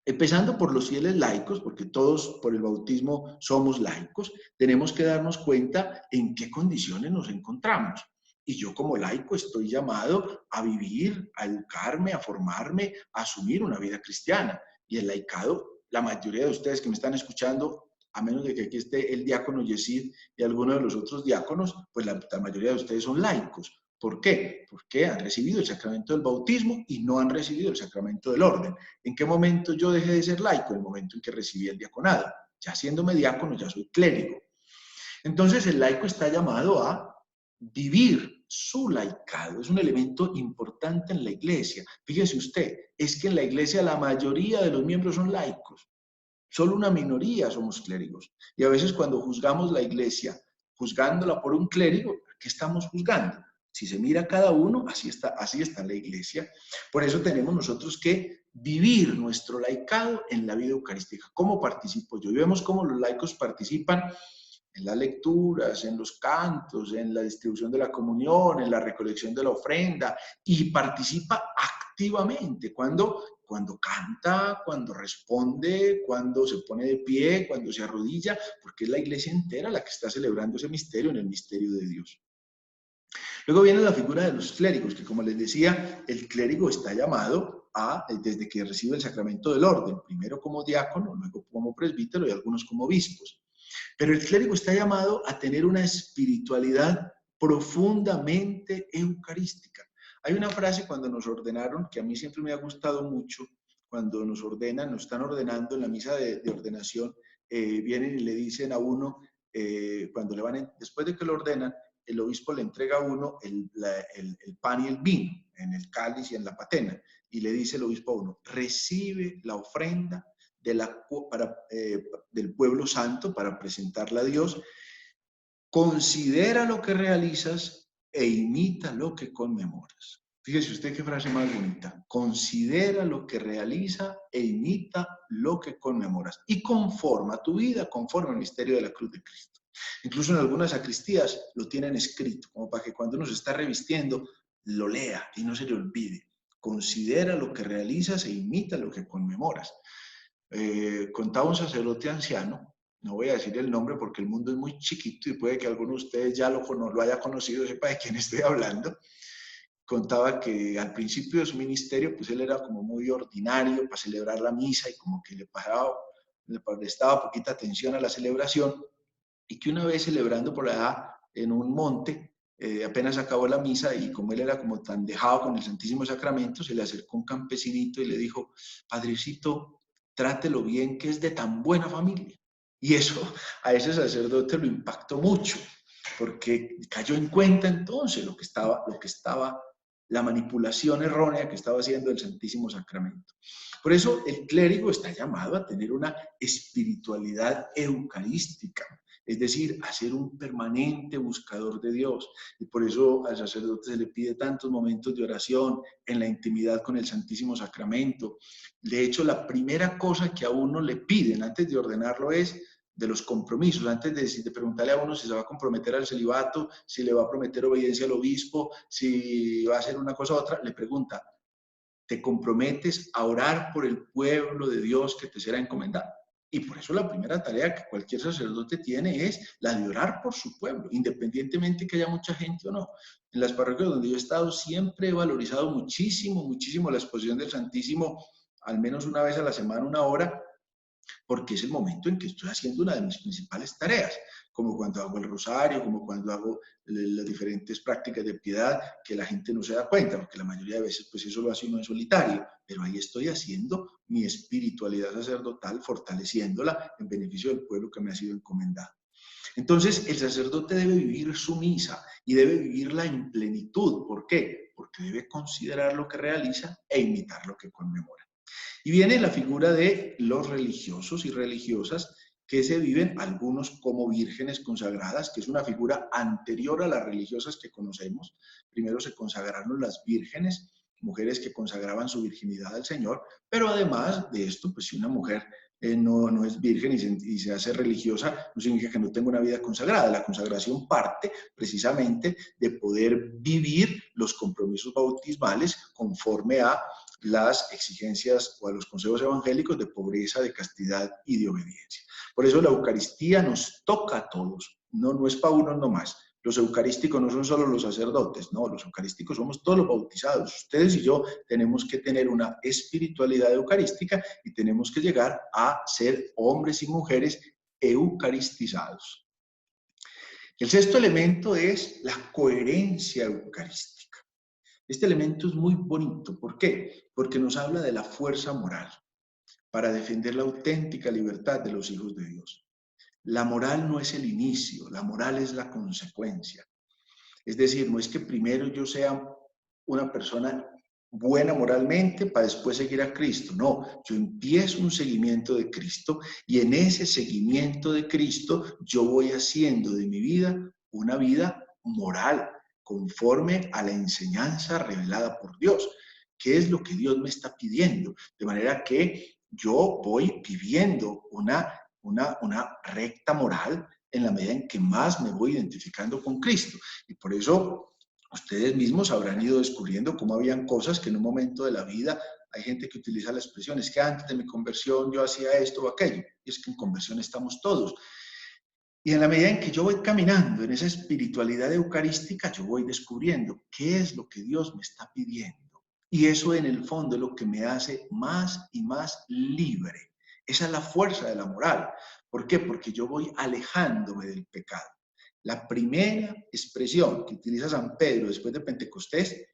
empezando por los fieles laicos, porque todos por el bautismo somos laicos, tenemos que darnos cuenta en qué condiciones nos encontramos. Y yo como laico estoy llamado a vivir, a educarme, a formarme, a asumir una vida cristiana. Y el laicado, la mayoría de ustedes que me están escuchando, a menos de que aquí esté el diácono Yesid y alguno de los otros diáconos, pues la mayoría de ustedes son laicos. ¿Por qué? Porque han recibido el sacramento del bautismo y no han recibido el sacramento del orden. ¿En qué momento yo dejé de ser laico? En el momento en que recibí el diaconado. Ya siéndome diácono, ya soy clérigo. Entonces el laico está llamado a vivir su laicado. Es un elemento importante en la iglesia. Fíjese usted, es que en la iglesia la mayoría de los miembros son laicos. Solo una minoría somos clérigos. Y a veces cuando juzgamos la iglesia, juzgándola por un clérigo, ¿qué estamos juzgando? Si se mira cada uno, así está la iglesia. Por eso tenemos nosotros que vivir nuestro laicado en la vida eucarística. ¿Cómo participo yo? Y vemos cómo los laicos participan en las lecturas, en los cantos, en la distribución de la comunión, en la recolección de la ofrenda, y participa activamente cuando canta, cuando responde, cuando se pone de pie, cuando se arrodilla, porque es la iglesia entera la que está celebrando ese misterio en el misterio de Dios. Luego viene la figura de los clérigos, que como les decía, el clérigo está llamado a, desde que recibe el sacramento del orden, primero como diácono, luego como presbítero y algunos como obispos. Pero el clérigo está llamado a tener una espiritualidad profundamente eucarística. Hay una frase cuando nos ordenaron que a mí siempre me ha gustado mucho, cuando nos ordenan, nos están ordenando en la misa de ordenación, vienen y le dicen a uno, cuando le van, después de que lo ordenan, el obispo le entrega a uno el pan y el vino en el cáliz y en la patena, y le dice el obispo a uno, recibe la ofrenda del pueblo santo para presentarla a Dios, considera lo que realizas e imita lo que conmemoras. Fíjese usted qué frase más bonita. Considera lo que realiza e imita lo que conmemoras. Y conforma tu vida, conforma el misterio de la cruz de Cristo. Incluso en algunas sacristías lo tienen escrito, como para que cuando uno se está revistiendo, lo lea y no se le olvide. Considera lo que realizas e imita lo que conmemoras. Contaba un sacerdote anciano, no voy a decir el nombre porque el mundo es muy chiquito y puede que alguno de ustedes ya lo haya conocido, sepa de quién estoy hablando. Contaba que al principio de su ministerio, pues él era como muy ordinario para celebrar la misa y como que le prestaba poquita atención a la celebración, y que una vez celebrando por allá en un monte, apenas acabó la misa y como él era como tan dejado con el Santísimo Sacramento, se le acercó un campesinito y le dijo, padrecito, trátelo bien, que es de tan buena familia. Y eso a ese sacerdote lo impactó mucho, porque cayó en cuenta entonces lo que estaba, la manipulación errónea que estaba haciendo el Santísimo Sacramento. Por eso el clérigo está llamado a tener una espiritualidad eucarística, es decir, a ser un permanente buscador de Dios. Y por eso al sacerdote se le pide tantos momentos de oración en la intimidad con el Santísimo Sacramento. De hecho, la primera cosa que a uno le piden antes de ordenarlo es de los compromisos, antes de preguntarle a uno si se va a comprometer al celibato, si le va a prometer obediencia al obispo, si va a hacer una cosa u otra, le pregunta, ¿te comprometes a orar por el pueblo de Dios que te será encomendado? Y por eso la primera tarea que cualquier sacerdote tiene es la de orar por su pueblo, independientemente que haya mucha gente o no. En las parroquias donde yo he estado siempre he valorizado muchísimo, muchísimo la exposición del Santísimo, al menos una vez a la semana, una hora, porque es el momento en que estoy haciendo una de mis principales tareas, como cuando hago el rosario, como cuando hago las diferentes prácticas de piedad, que la gente no se da cuenta, porque la mayoría de veces pues eso lo hace uno en solitario, pero ahí estoy haciendo mi espiritualidad sacerdotal, fortaleciéndola en beneficio del pueblo que me ha sido encomendado. Entonces, el sacerdote debe vivir su misa y debe vivirla en plenitud. ¿Por qué? Porque debe considerar lo que realiza e imitar lo que conmemora. Y viene la figura de los religiosos y religiosas que se viven algunos como vírgenes consagradas, que es una figura anterior a las religiosas que conocemos. Primero se consagraron las vírgenes, mujeres que consagraban su virginidad al Señor, pero además de esto, pues si una mujer no es virgen y se hace religiosa, no significa que no tenga una vida consagrada. La consagración parte precisamente de poder vivir los compromisos bautismales conforme a las exigencias o a los consejos evangélicos de pobreza, de castidad y de obediencia. Por eso la Eucaristía nos toca a todos, no es para unos nomás. Los eucarísticos no son solo los sacerdotes, no, los eucarísticos somos todos los bautizados. Ustedes y yo tenemos que tener una espiritualidad eucarística y tenemos que llegar a ser hombres y mujeres eucaristizados. El sexto elemento es la coherencia eucarística. Este elemento es muy bonito. ¿Por qué? Porque nos habla de la fuerza moral para defender la auténtica libertad de los hijos de Dios. La moral no es el inicio, la moral es la consecuencia. Es decir, no es que primero yo sea una persona buena moralmente para después seguir a Cristo. No, yo empiezo un seguimiento de Cristo y en ese seguimiento de Cristo yo voy haciendo de mi vida una vida moral, conforme a la enseñanza revelada por Dios. ¿Qué es lo que Dios me está pidiendo? De manera que yo voy viviendo una recta moral en la medida en que más me voy identificando con Cristo. Y por eso ustedes mismos habrán ido descubriendo cómo habían cosas que en un momento de la vida hay gente que utiliza la expresión, es que antes de mi conversión yo hacía esto o aquello. Y es que en conversión estamos todos. Y en la medida en que yo voy caminando en esa espiritualidad eucarística, yo voy descubriendo qué es lo que Dios me está pidiendo. Y eso en el fondo es lo que me hace más y más libre. Esa es la fuerza de la moral. ¿Por qué? Porque yo voy alejándome del pecado. La primera expresión que utiliza San Pedro después de Pentecostés,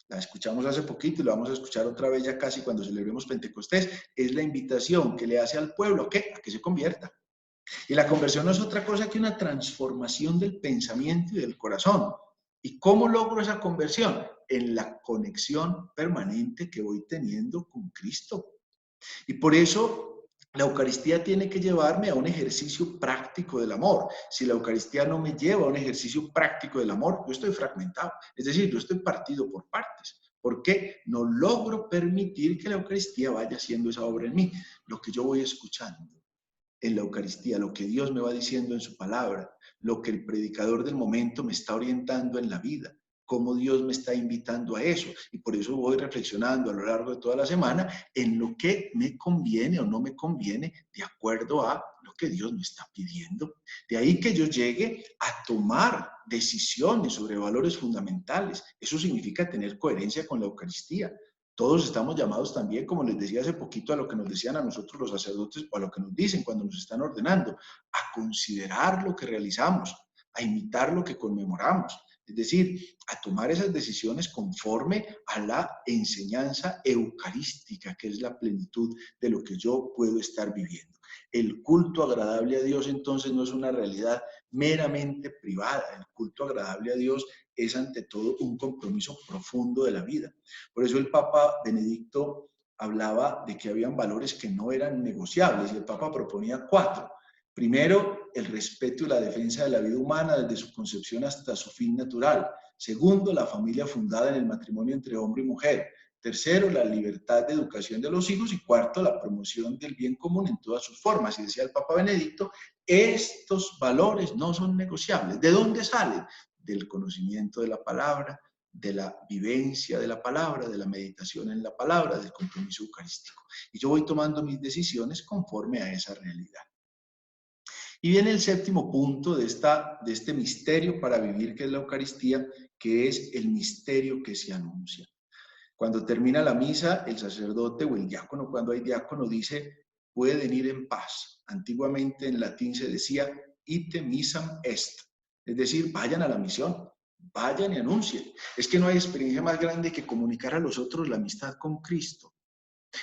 la escuchamos hace poquito y la vamos a escuchar otra vez ya casi cuando celebremos Pentecostés, es la invitación que le hace al pueblo, ¿qué? A que se convierta. Y la conversión no es otra cosa que una transformación del pensamiento y del corazón. ¿Y cómo logro esa conversión? En la conexión permanente que voy teniendo con Cristo. Y por eso la Eucaristía tiene que llevarme a un ejercicio práctico del amor. Si la Eucaristía no me lleva a un ejercicio práctico del amor, yo estoy fragmentado. Es decir, yo estoy partido por partes. ¿Por qué? No logro permitir que la Eucaristía vaya haciendo esa obra en mí. Lo que yo voy escuchando en la Eucaristía, lo que Dios me va diciendo en su palabra, lo que el predicador del momento me está orientando en la vida, cómo Dios me está invitando a eso. Y por eso voy reflexionando a lo largo de toda la semana en lo que me conviene o no me conviene de acuerdo a lo que Dios me está pidiendo. De ahí que yo llegue a tomar decisiones sobre valores fundamentales. Eso significa tener coherencia con la Eucaristía. Todos estamos llamados también, como les decía hace poquito, a lo que nos decían a nosotros los sacerdotes, o a lo que nos dicen cuando nos están ordenando, a considerar lo que realizamos, a imitar lo que conmemoramos. Es decir, a tomar esas decisiones conforme a la enseñanza eucarística, que es la plenitud de lo que yo puedo estar viviendo. El culto agradable a Dios entonces no es una realidad meramente privada. El culto agradable a Dios es ante todo un compromiso profundo de la vida. Por eso el Papa Benedicto hablaba de que habían valores que no eran negociables y el Papa proponía 4. Primero, el respeto y la defensa de la vida humana desde su concepción hasta su fin natural. Segundo, la familia fundada en el matrimonio entre hombre y mujer. Tercero, la libertad de educación de los hijos. Y cuarto, la promoción del bien común en todas sus formas. Y decía el Papa Benedicto, estos valores no son negociables. ¿De dónde salen? Del conocimiento de la palabra, de la vivencia de la palabra, de la meditación en la palabra, del compromiso eucarístico. Y yo voy tomando mis decisiones conforme a esa realidad. Y viene el séptimo punto de este misterio para vivir, que es la Eucaristía, que es el misterio que se anuncia. Cuando termina la misa, el sacerdote o el diácono, cuando hay diácono, dice, pueden ir en paz. Antiguamente en latín se decía, ite missam est, es decir, vayan a la misión, vayan y anuncien. Es que no hay experiencia más grande que comunicar a los otros la amistad con Cristo.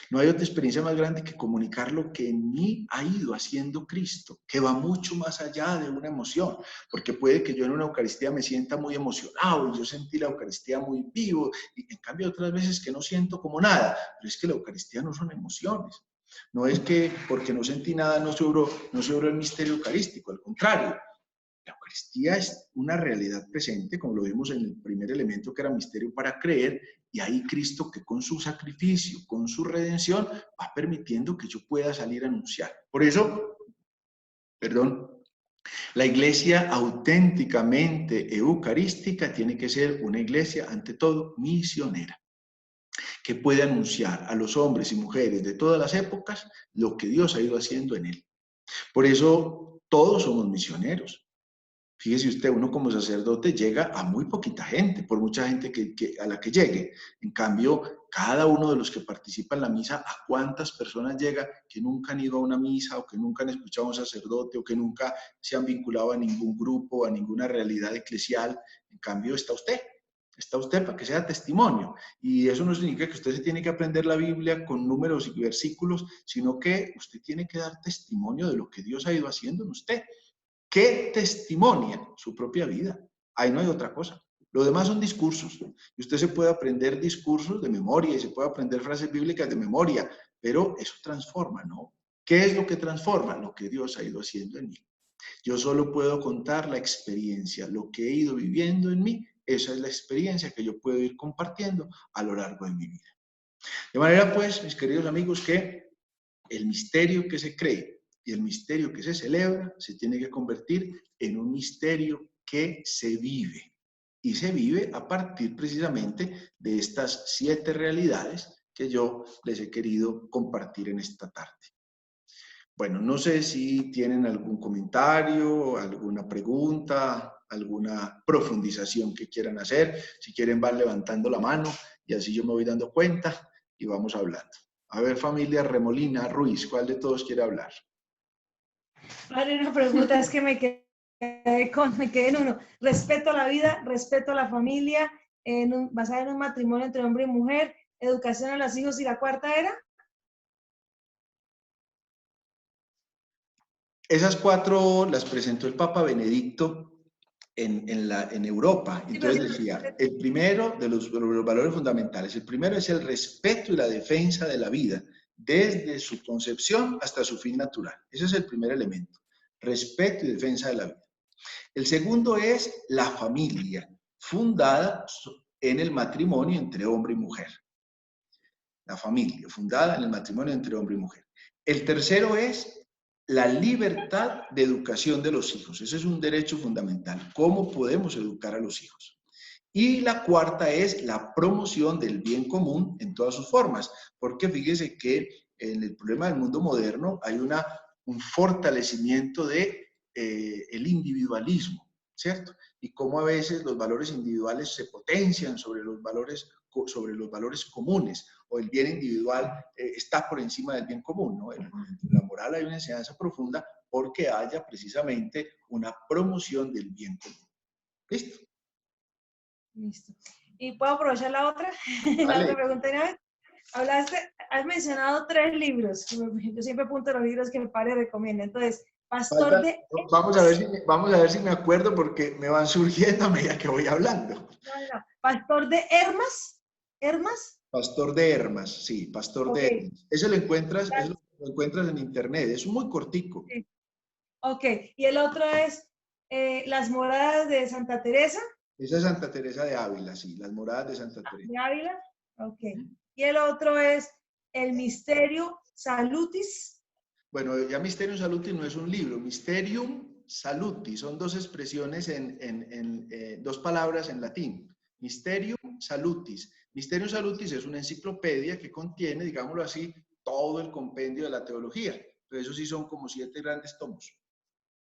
No hay otra experiencia más grande que comunicar lo que en mí ha ido haciendo Cristo, que va mucho más allá de una emoción, porque puede que yo en una Eucaristía me sienta muy emocionado y yo sentí la Eucaristía muy vivo, y en cambio otras veces que no siento como nada, pero es que la Eucaristía no son emociones. No es que porque no sentí nada no se obró el misterio eucarístico, al contrario. La Eucaristía es una realidad presente, como lo vimos en el primer elemento que era misterio para creer, y ahí Cristo que con su sacrificio, con su redención, va permitiendo que yo pueda salir a anunciar. Por eso, la iglesia auténticamente eucarística tiene que ser una iglesia, ante todo, misionera, que puede anunciar a los hombres y mujeres de todas las épocas lo que Dios ha ido haciendo en él. Por eso todos somos misioneros. Fíjese usted, uno como sacerdote llega a muy poquita gente, por mucha gente a la que llegue. En cambio, cada uno de los que participa en la misa, ¿a cuántas personas llega que nunca han ido a una misa o que nunca han escuchado a un sacerdote o que nunca se han vinculado a ningún grupo, a ninguna realidad eclesial? En cambio, está usted. Está usted para que sea testimonio. Y eso no significa que usted se tiene que aprender la Biblia con números y versículos, sino que usted tiene que dar testimonio de lo que Dios ha ido haciendo en usted. ¿Qué testimonia? Su propia vida. Ahí no hay otra cosa. Lo demás son discursos. Y usted se puede aprender discursos de memoria y se puede aprender frases bíblicas de memoria, pero eso transforma, ¿no? ¿Qué es lo que transforma? Lo que Dios ha ido haciendo en mí. Yo solo puedo contar la experiencia, lo que he ido viviendo en mí. Esa es la experiencia que yo puedo ir compartiendo a lo largo de mi vida. De manera, pues, mis queridos amigos, que el misterio que se cree y el misterio que se celebra se tiene que convertir en un misterio que se vive. Y se vive a partir precisamente de estas 7 realidades que yo les he querido compartir en esta tarde. Bueno, no sé si tienen algún comentario, alguna pregunta, alguna profundización que quieran hacer. Si quieren, van levantando la mano y así yo me voy dando cuenta y vamos hablando. A ver, familia Remolina, Ruiz, ¿cuál de todos quiere hablar? Padre, una pregunta es que me quedé en uno. Respeto a la vida, respeto a la familia, basada en un matrimonio entre hombre y mujer, educación a los hijos, y la cuarta era. Esas 4 las presentó el Papa Benedicto en Europa. Entonces decía, el primero de los valores fundamentales, el primero es el respeto y la defensa de la vida, desde su concepción hasta su fin natural. Ese es el primer elemento, respeto y defensa de la vida. El segundo es la familia, fundada en el matrimonio entre hombre y mujer. La familia, fundada en el matrimonio entre hombre y mujer. El tercero es la libertad de educación de los hijos. Ese es un derecho fundamental. ¿Cómo podemos educar a los hijos? Y la cuarta es la promoción del bien común en todas sus formas, porque fíjese que en el problema del mundo moderno hay un fortalecimiento de el individualismo, ¿cierto? Y cómo a veces los valores individuales se potencian sobre los valores comunes, o el bien individual está por encima del bien común, ¿no? En la moral hay una enseñanza profunda porque haya precisamente una promoción del bien común. ¿Listo? Listo. ¿Y puedo aprovechar la otra? Vale. La otra pregunta. Has mencionado 3 libros. Yo siempre apunto los libros que mi padre recomienda. Entonces, Pastor de... Vamos a ver si me acuerdo porque me van surgiendo a medida que voy hablando. No. Pastor de Hermas. ¿Hermas? Pastor de Hermas, sí, Pastor de Hermas. Eso lo encuentras en internet, es muy cortico. Sí. Ok, y el otro es Las Moradas de Santa Teresa. Esa es Santa Teresa de Ávila, sí, Las Moradas de Santa Teresa. ¿De Ávila? Ok. Y el otro es El Misterio Salutis. Bueno, ya Mysterium Salutis no es un libro, Mysterium Salutis, son 2 expresiones en 2 palabras en latín. Mysterium Salutis. Mysterium Salutis es una enciclopedia que contiene, digámoslo así, todo el compendio de la teología. Pero eso sí son como 7 grandes tomos.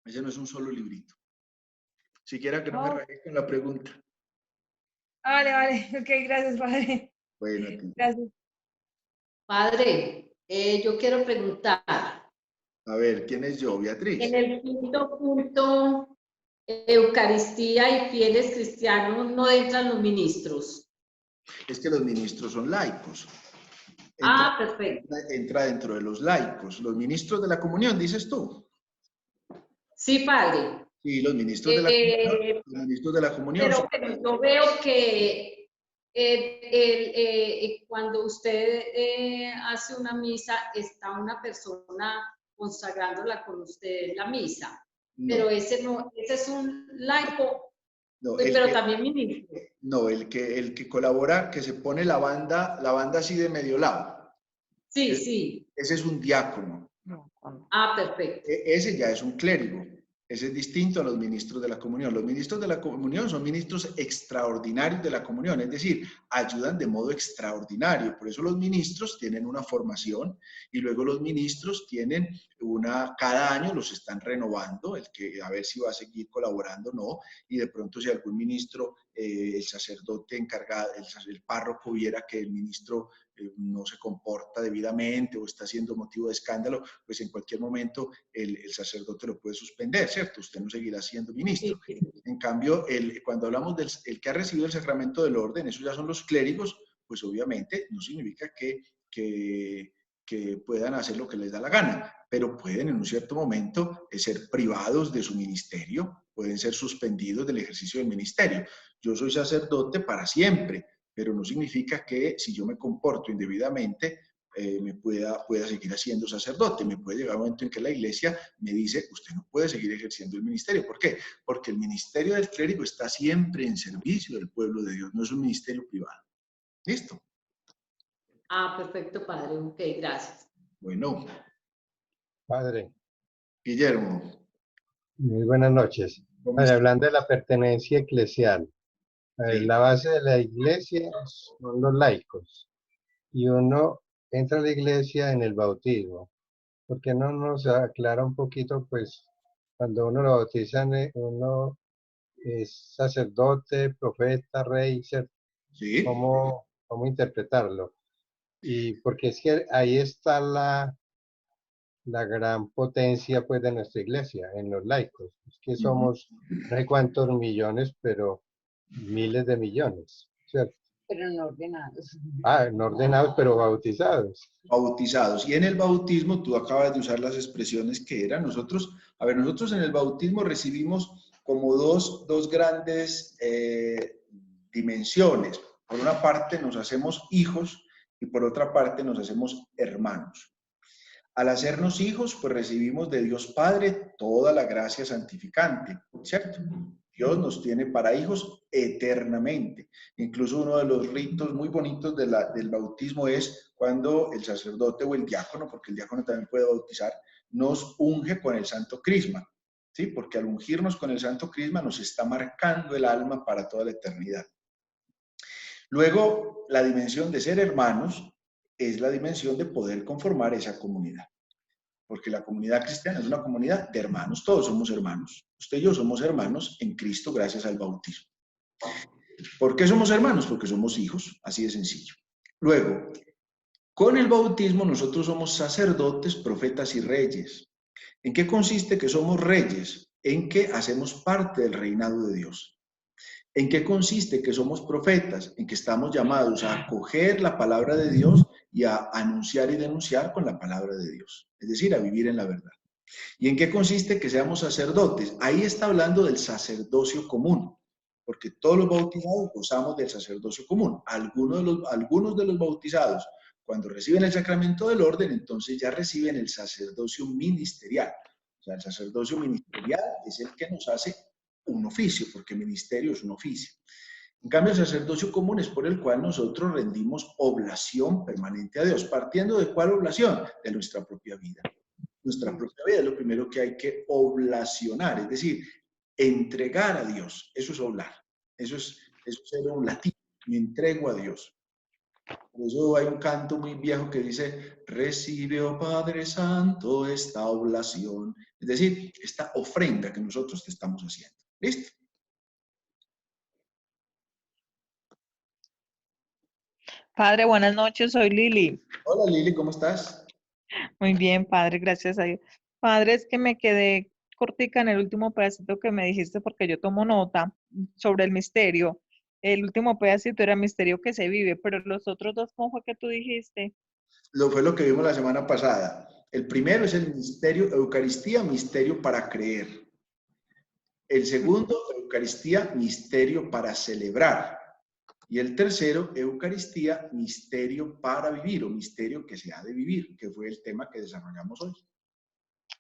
Ese no es un solo librito. Siquiera que no me rayé con la pregunta. Vale. Ok, gracias, padre. Bueno, a ti. Gracias. Padre, yo quiero preguntar. A ver, ¿quién es yo? Beatriz. En el quinto punto, Eucaristía y fieles cristianos, no entran los ministros. Es que los ministros son laicos. Perfecto. Entra dentro de los laicos. Los ministros de la comunión, dices tú. Sí, padre. Sí, los ministros de la comunión. Los ministros de la comunión. Pero yo veo que cuando usted hace una misa, está una persona consagrándola con usted en la misa. Pero ese no, ese es un laico, No, pero también ministro. No, el que colabora, que se pone la banda así de medio lado. Sí, sí. Ese es un diácono. Ah, perfecto. Ese ya es un clérigo. Ese es distinto a los ministros de la comunión. Los ministros de la comunión son ministros extraordinarios de la comunión, es decir, ayudan de modo extraordinario. Por eso los ministros tienen una formación y luego los ministros tienen cada año los están renovando, a ver si va a seguir colaborando o no, y de pronto si algún ministro, el sacerdote encargado, el párroco viera que el ministro no se comporta debidamente o está siendo motivo de escándalo, pues en cualquier momento el sacerdote lo puede suspender, ¿cierto? Usted no seguirá siendo ministro. En cambio, cuando hablamos del que ha recibido el sacramento del orden, esos ya son los clérigos, pues obviamente no significa que puedan hacer lo que les da la gana, pero pueden en un cierto momento ser privados de su ministerio, pueden ser suspendidos del ejercicio del ministerio. Yo soy sacerdote para siempre, pero no significa que si yo me comporto indebidamente me pueda seguir siendo sacerdote. Me puede llegar un momento en que la iglesia me dice, usted no puede seguir ejerciendo el ministerio. ¿Por qué? Porque el ministerio del clérigo está siempre en servicio del pueblo de Dios, no es un ministerio privado. ¿Listo? Ah, perfecto, padre. Ok, gracias. Bueno. Padre. Guillermo. Muy buenas noches. Padre, hablando de la pertenencia eclesial, Sí. La base de la iglesia son los laicos y uno entra a la iglesia en el bautismo. ¿Por qué no nos aclara un poquito, pues, cuando uno lo bautizan, uno es sacerdote, profeta, rey, ¿cierto? Sí. ¿Cómo interpretarlo? Y porque es que ahí está la gran potencia, pues, de nuestra iglesia, en los laicos. Es que somos no sé cuántos millones, pero miles de millones, ¿cierto? Pero no ordenados. Ah, no ordenados, pero bautizados. Bautizados. Y en el bautismo, tú acabas de usar las expresiones que eran. Nosotros en el bautismo recibimos como dos grandes dimensiones. Por una parte nos hacemos hijos y por otra parte nos hacemos hermanos. Al hacernos hijos, pues recibimos de Dios Padre toda la gracia santificante, ¿cierto? Dios nos tiene para hijos eternamente. Incluso uno de los ritos muy bonitos del bautismo es cuando el sacerdote o el diácono, porque el diácono también puede bautizar, nos unge con el santo crisma, ¿sí? Porque al ungirnos con el santo crisma nos está marcando el alma para toda la eternidad. Luego, la dimensión de ser hermanos es la dimensión de poder conformar esa comunidad. Porque la comunidad cristiana es una comunidad de hermanos, todos somos hermanos. Usted y yo somos hermanos en Cristo gracias al bautismo. ¿Por qué somos hermanos? Porque somos hijos, así de sencillo. Luego, con el bautismo nosotros somos sacerdotes, profetas y reyes. ¿En qué consiste que somos reyes? En que hacemos parte del reinado de Dios. ¿En qué consiste que somos profetas? En que estamos llamados a acoger la palabra de Dios y a anunciar y denunciar con la palabra de Dios, es decir, a vivir en la verdad. ¿Y en qué consiste que seamos sacerdotes? Ahí está hablando del sacerdocio común, porque todos los bautizados gozamos del sacerdocio común. Algunos de los bautizados, cuando reciben el sacramento del orden, entonces ya reciben el sacerdocio ministerial. O sea, el sacerdocio ministerial es el que nos hace un oficio, porque ministerio es un oficio. En cambio, el sacerdocio común es por el cual nosotros rendimos oblación permanente a Dios. ¿Partiendo de cuál oblación? De nuestra propia vida. Nuestra propia vida es lo primero que hay que oblacionar, es decir, entregar a Dios. Eso es oblar. Eso es un latín. Me entrego a Dios. Por eso hay un canto muy viejo que dice, recibe, oh Padre Santo, esta oblación. Es decir, esta ofrenda que nosotros te estamos haciendo. ¿Listo? Padre, buenas noches, soy Lili. Hola Lili, ¿cómo estás? Muy bien, padre, gracias a Dios. Padre, es que me quedé cortica en el último pedacito que me dijiste porque yo tomo nota sobre el misterio. El último pedacito era misterio que se vive, pero los otros dos, ¿cómo fue que tú dijiste? Fue lo que vimos la semana pasada. El primero es el misterio, Eucaristía, misterio para creer. El segundo, Eucaristía, misterio para celebrar. Y el tercero, Eucaristía, misterio para vivir o misterio que se ha de vivir, que fue el tema que desarrollamos hoy.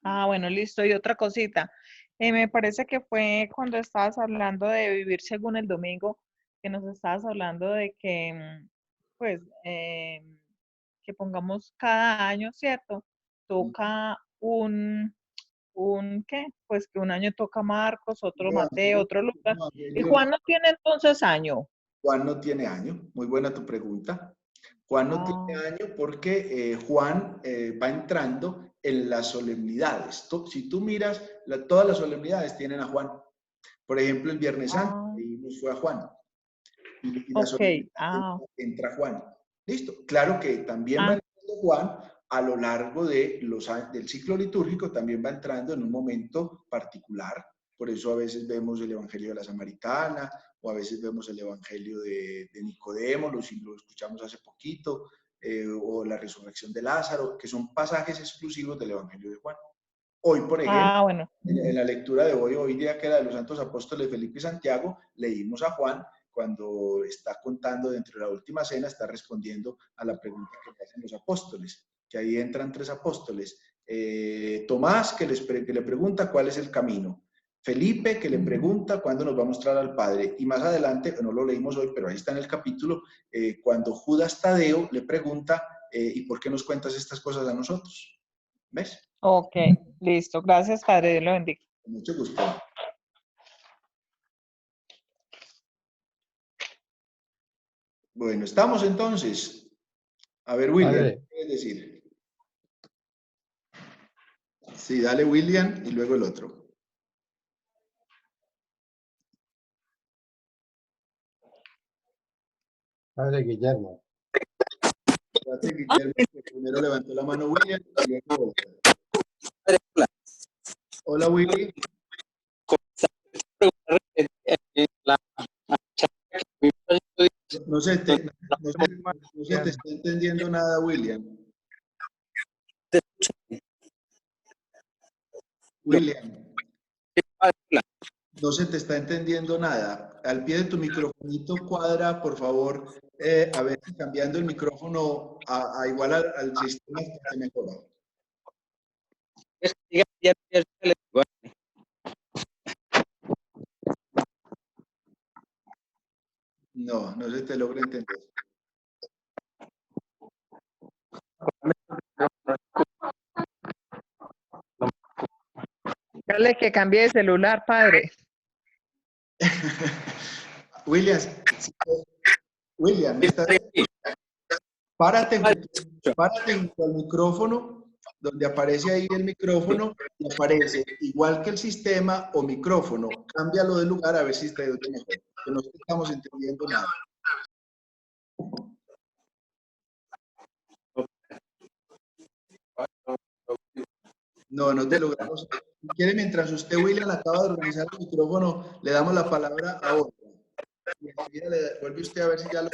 Ah, bueno, listo. Y otra cosita. Me parece que fue cuando estabas hablando de vivir según el domingo, que nos estabas hablando de que, pues, que pongamos cada año, ¿cierto? Toca ¿qué? Pues que un año toca Marcos, otro Mateo, otro Lucas. Y Evangelio. Juan no tiene entonces año. Juan no tiene año, muy buena tu pregunta. Juan no Ah, tiene año porque Juan va entrando en las solemnidades. Si tú miras, todas las solemnidades tienen a Juan. Por ejemplo, el Viernes Santo, ah, fue a Juan. Y la ok. solemnidad Ah, entra Juan. Listo. Claro que también va ah, entrando Juan a lo largo del ciclo litúrgico, también va entrando en un momento particular. Por eso a veces vemos el Evangelio de la Samaritana, o a veces vemos el Evangelio de Nicodemo, lo escuchamos hace poquito, o la resurrección de Lázaro, que son pasajes exclusivos del Evangelio de Juan. Hoy, por ejemplo, bueno. en la lectura de hoy día que era de los santos apóstoles Felipe y Santiago, leímos a Juan cuando está contando dentro de la última cena, está respondiendo a la pregunta que le hacen los apóstoles, que ahí entran 3 apóstoles. Tomás, que le pregunta cuál es el camino. Felipe, que le pregunta cuándo nos va a mostrar al Padre. Y más adelante, no lo leímos hoy, pero ahí está en el capítulo, cuando Judas Tadeo le pregunta, ¿y por qué nos cuentas estas cosas a nosotros? ¿Ves? Ok, listo. Gracias, Padre. Dios lo bendiga. Con mucho gusto. Bueno, estamos entonces. A ver, William, Padre, ¿qué quieres decir? Sí, dale William y luego el otro. Padre Guillermo. Espérate, Guillermo, que primero levantó la mano William y luego otro. Hola, Willy. No se te, no se te está entendiendo nada, William. William, no se te está entendiendo nada. Al pie de tu microfonito cuadra, por favor, a ver si cambiando el micrófono a igual al sistema se mejora. No, no se te logra entender. Dale que cambie de celular, Padre. William, William, párate junto al micrófono, donde aparece ahí el micrófono, y aparece igual que el sistema o micrófono. Cámbialo de lugar a ver si te oye mejor, que no estamos entendiendo nada. No, no te logramos. Si quiere, mientras usted, William, acaba de organizar el micrófono, le damos la palabra a otro. Y enseguida le vuelve usted a ver si ya lo...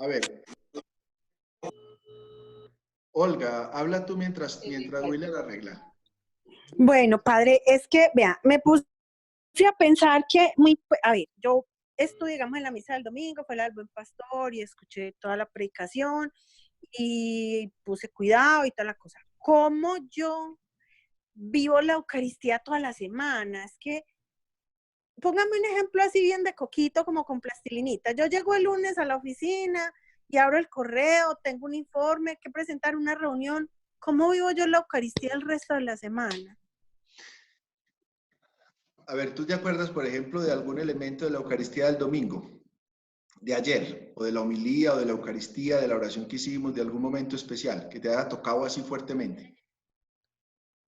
A ver. Olga, habla tú mientras William arregla. Bueno, padre, es que, vea, me puse a pensar que, a ver, yo estuve, digamos, en la misa del domingo, fue la del Buen Pastor y escuché toda la predicación y puse cuidado y toda la cosa. ¿Cómo yo vivo la Eucaristía toda la semana? Es que, póngame un ejemplo así bien de coquito, como con plastilinita. Yo llego el lunes a la oficina y abro el correo, tengo un informe que presentar, una reunión. ¿Cómo vivo yo la Eucaristía el resto de la semana? A ver, ¿tú te acuerdas, por ejemplo, de algún elemento de la Eucaristía del domingo? De ayer, o de la homilía, o de la Eucaristía, de la oración que hicimos, de algún momento especial que te haya tocado así fuertemente.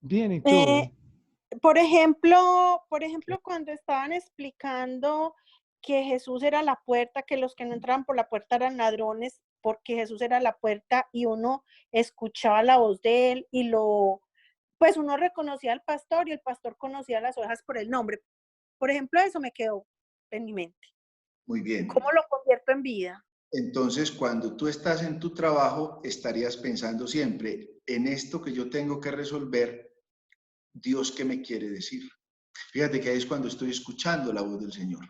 Bien, ¿y tú? Por ejemplo, cuando estaban explicando que Jesús era la puerta, que los que no entraban por la puerta eran ladrones, porque Jesús era la puerta y uno escuchaba la voz de él y pues uno reconocía al pastor y el pastor conocía a las ovejas por el nombre. Por ejemplo, eso me quedó en mi mente. Muy bien. ¿Cómo lo convierto en vida? Entonces, cuando tú estás en tu trabajo, estarías pensando siempre en esto que yo tengo que resolver, Dios, ¿qué me quiere decir? Fíjate que ahí es cuando estoy escuchando la voz del Señor.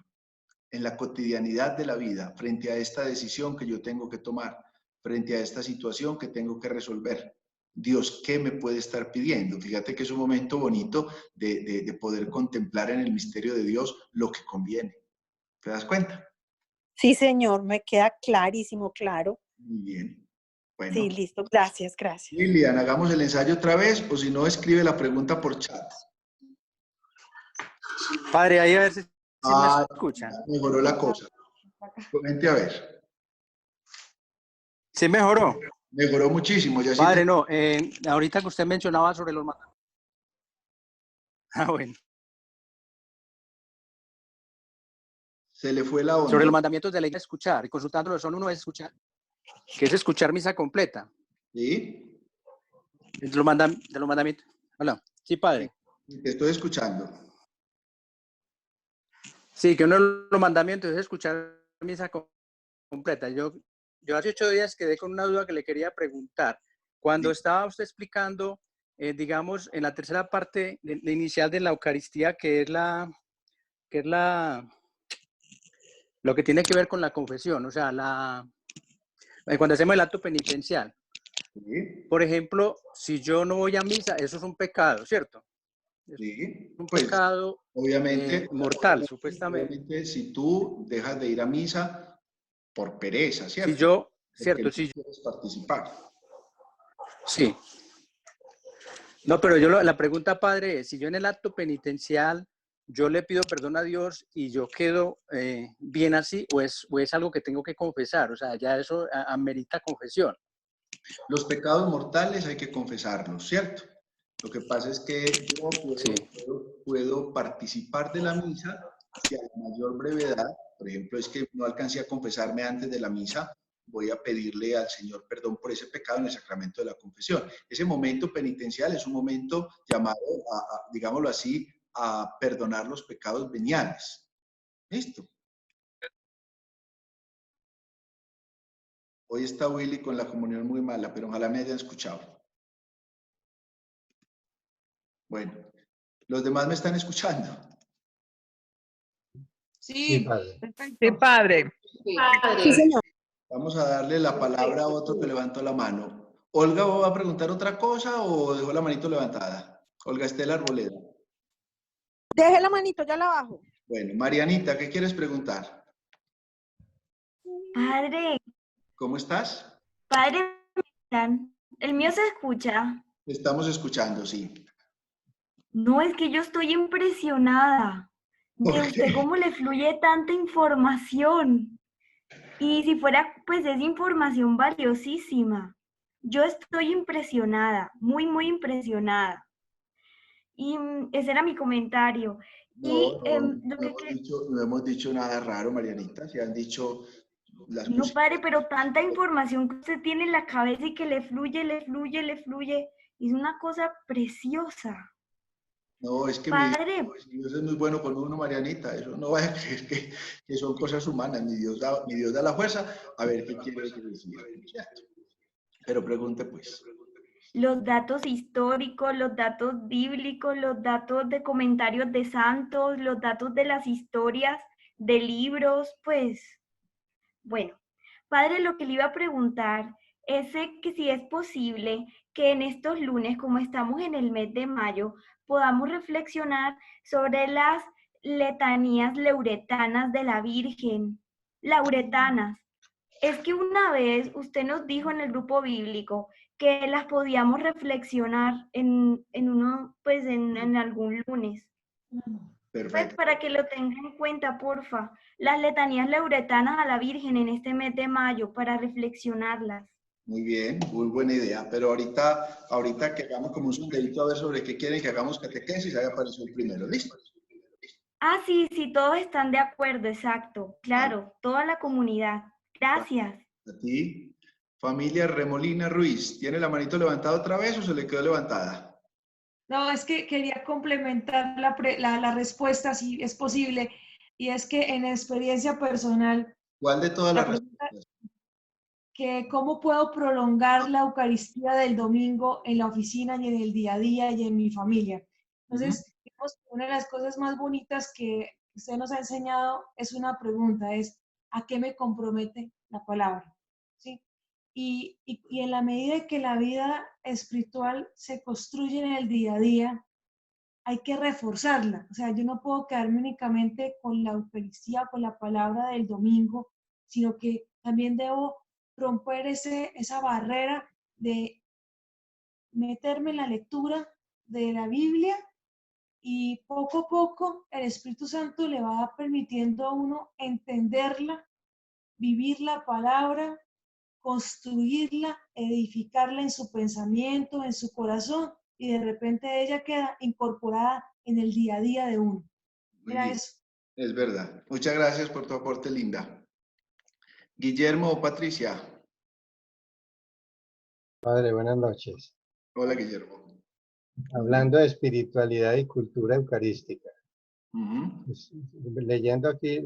en la cotidianidad de la vida, frente a esta decisión que yo tengo que tomar, frente a esta situación que tengo que resolver. Dios, ¿qué me puede estar pidiendo? Fíjate que es un momento bonito de poder contemplar en el misterio de Dios lo que conviene. ¿Te das cuenta? Sí, señor, me queda clarísimo, claro. Muy bien. Bueno. Sí, listo. Gracias, gracias. Lilian, hagamos el ensayo otra vez, o si no, escribe la pregunta por chat. Padre, ahí a ver si me escuchan. Mejoró la cosa. Comente a ver. ¿Sí mejoró? Mejoró muchísimo. Ya Padre, sí no, ahorita que usted mencionaba sobre los mandamientos. Ah, bueno. Se le fue la onda. Sobre los mandamientos de la iglesia, escuchar, y consultándolo son uno es escuchar, que es escuchar misa completa. ¿Sí? De los mandamientos. Hola. Sí, padre. Te estoy escuchando. Sí, que uno de los mandamientos es escuchar misa completa. Yo hace 8 días quedé con una duda que le quería preguntar. Cuando estaba usted explicando, digamos, en la tercera parte inicial de la Eucaristía, que es lo que tiene que ver con la confesión, o sea, cuando hacemos el acto penitencial. Sí. Por ejemplo, si yo no voy a misa, eso es un pecado, ¿cierto? Sí. Un Pues, pecado obviamente, mortal, supuestamente. Obviamente, si tú dejas de ir a misa por pereza, ¿cierto? Si yo, porque cierto, no si quieres participar. sí. No, pero la pregunta, padre, es, si yo en el acto penitencial, yo le pido perdón a Dios y yo quedo bien así, o es algo que tengo que confesar, o sea, ya eso amerita confesión. Los pecados mortales hay que confesarlos, ¿cierto? Lo que pasa es que yo puedo participar de la misa si a la mayor brevedad, por ejemplo, es que no alcancé a confesarme antes de la misa, voy a pedirle al Señor perdón por ese pecado en el sacramento de la confesión. Ese momento penitencial es un momento llamado, digámoslo así, a perdonar los pecados veniales. ¿Listo? Hoy está Willy con la comunión muy mala, pero ojalá me hayan escuchado. Bueno, ¿los demás me están escuchando? Sí, padre. perfecto. Sí, padre. Sí, señor. Vamos a darle la palabra a otro que levantó la mano. ¿Olga va a preguntar otra cosa o dejó la manito levantada? Olga Estela Arboleda. Deje la manito, ya la bajo. Bueno, Marianita, ¿qué quieres preguntar? Padre, ¿Cómo estás? padre, el mío se escucha. Te estamos escuchando, sí. No, es que yo estoy impresionada de ¿Por usted qué? cómo le fluye tanta información. Y si fuera, pues es información valiosísima. Yo estoy impresionada, muy, muy impresionada. Y ese era mi comentario. Y No hemos dicho nada raro, Marianita. Se han dicho las no, padre, posibilidades. pero tanta información que usted tiene en la cabeza y que le fluye, le fluye, le fluye. Es una cosa preciosa. No, es que Padre, mi Dios es muy bueno con uno, Marianita. Eso no va a creer que son cosas humanas. Mi Dios da la fuerza. A ver qué quiere decir. Pero pregunte, pues. los datos históricos, los datos bíblicos, los datos de comentarios de santos, los datos de las historias, de libros, pues, bueno. Padre, lo que le iba a preguntar es que si es posible que en estos lunes, como estamos en el mes de mayo, podamos reflexionar sobre las letanías lauretanas de la Virgen. Lauretanas. Es que una vez usted nos dijo en el grupo bíblico que las podíamos reflexionar en algún lunes. Pues Perfecto. para que lo tenga en cuenta, porfa. Las letanías lauretanas a la Virgen en este mes de mayo para reflexionarlas. Muy bien, muy buena idea. Pero ahorita que hagamos como un sondeíto a ver sobre qué quieren que hagamos catequesis, ahí apareció el primero. ¿Listo? Ah, sí, todos están de acuerdo, exacto. Claro, toda la comunidad. Gracias. A ti. Familia Remolina Ruiz, ¿tiene la manito levantada otra vez o se le quedó levantada? No, es que quería complementar la respuesta, si es posible, y es que en experiencia personal, ¿Cuál de todas las la pregunta respuestas? que cómo puedo prolongar la Eucaristía del domingo en la oficina y en el día a día y en mi familia. Entonces, digamos, una de las cosas más bonitas que usted nos ha enseñado es una pregunta, es ¿a qué me compromete la palabra? ¿Sí? Y en la medida que la vida espiritual se construye en el día a día, hay que reforzarla. O sea, yo no puedo quedarme únicamente con la Eucaristía, con la palabra del domingo, sino que también debo romper esa barrera de meterme en la lectura de la Biblia y poco a poco el Espíritu Santo le va permitiendo a uno entenderla, vivir la palabra, construirla, edificarla en su pensamiento, en su corazón, y de repente ella queda incorporada en el día a día de uno. Era eso. Es verdad. Muchas gracias por tu aporte, Linda. Guillermo o Patricia. Padre, buenas noches. Hola, Guillermo. Hablando de espiritualidad y cultura eucarística. Pues, leyendo aquí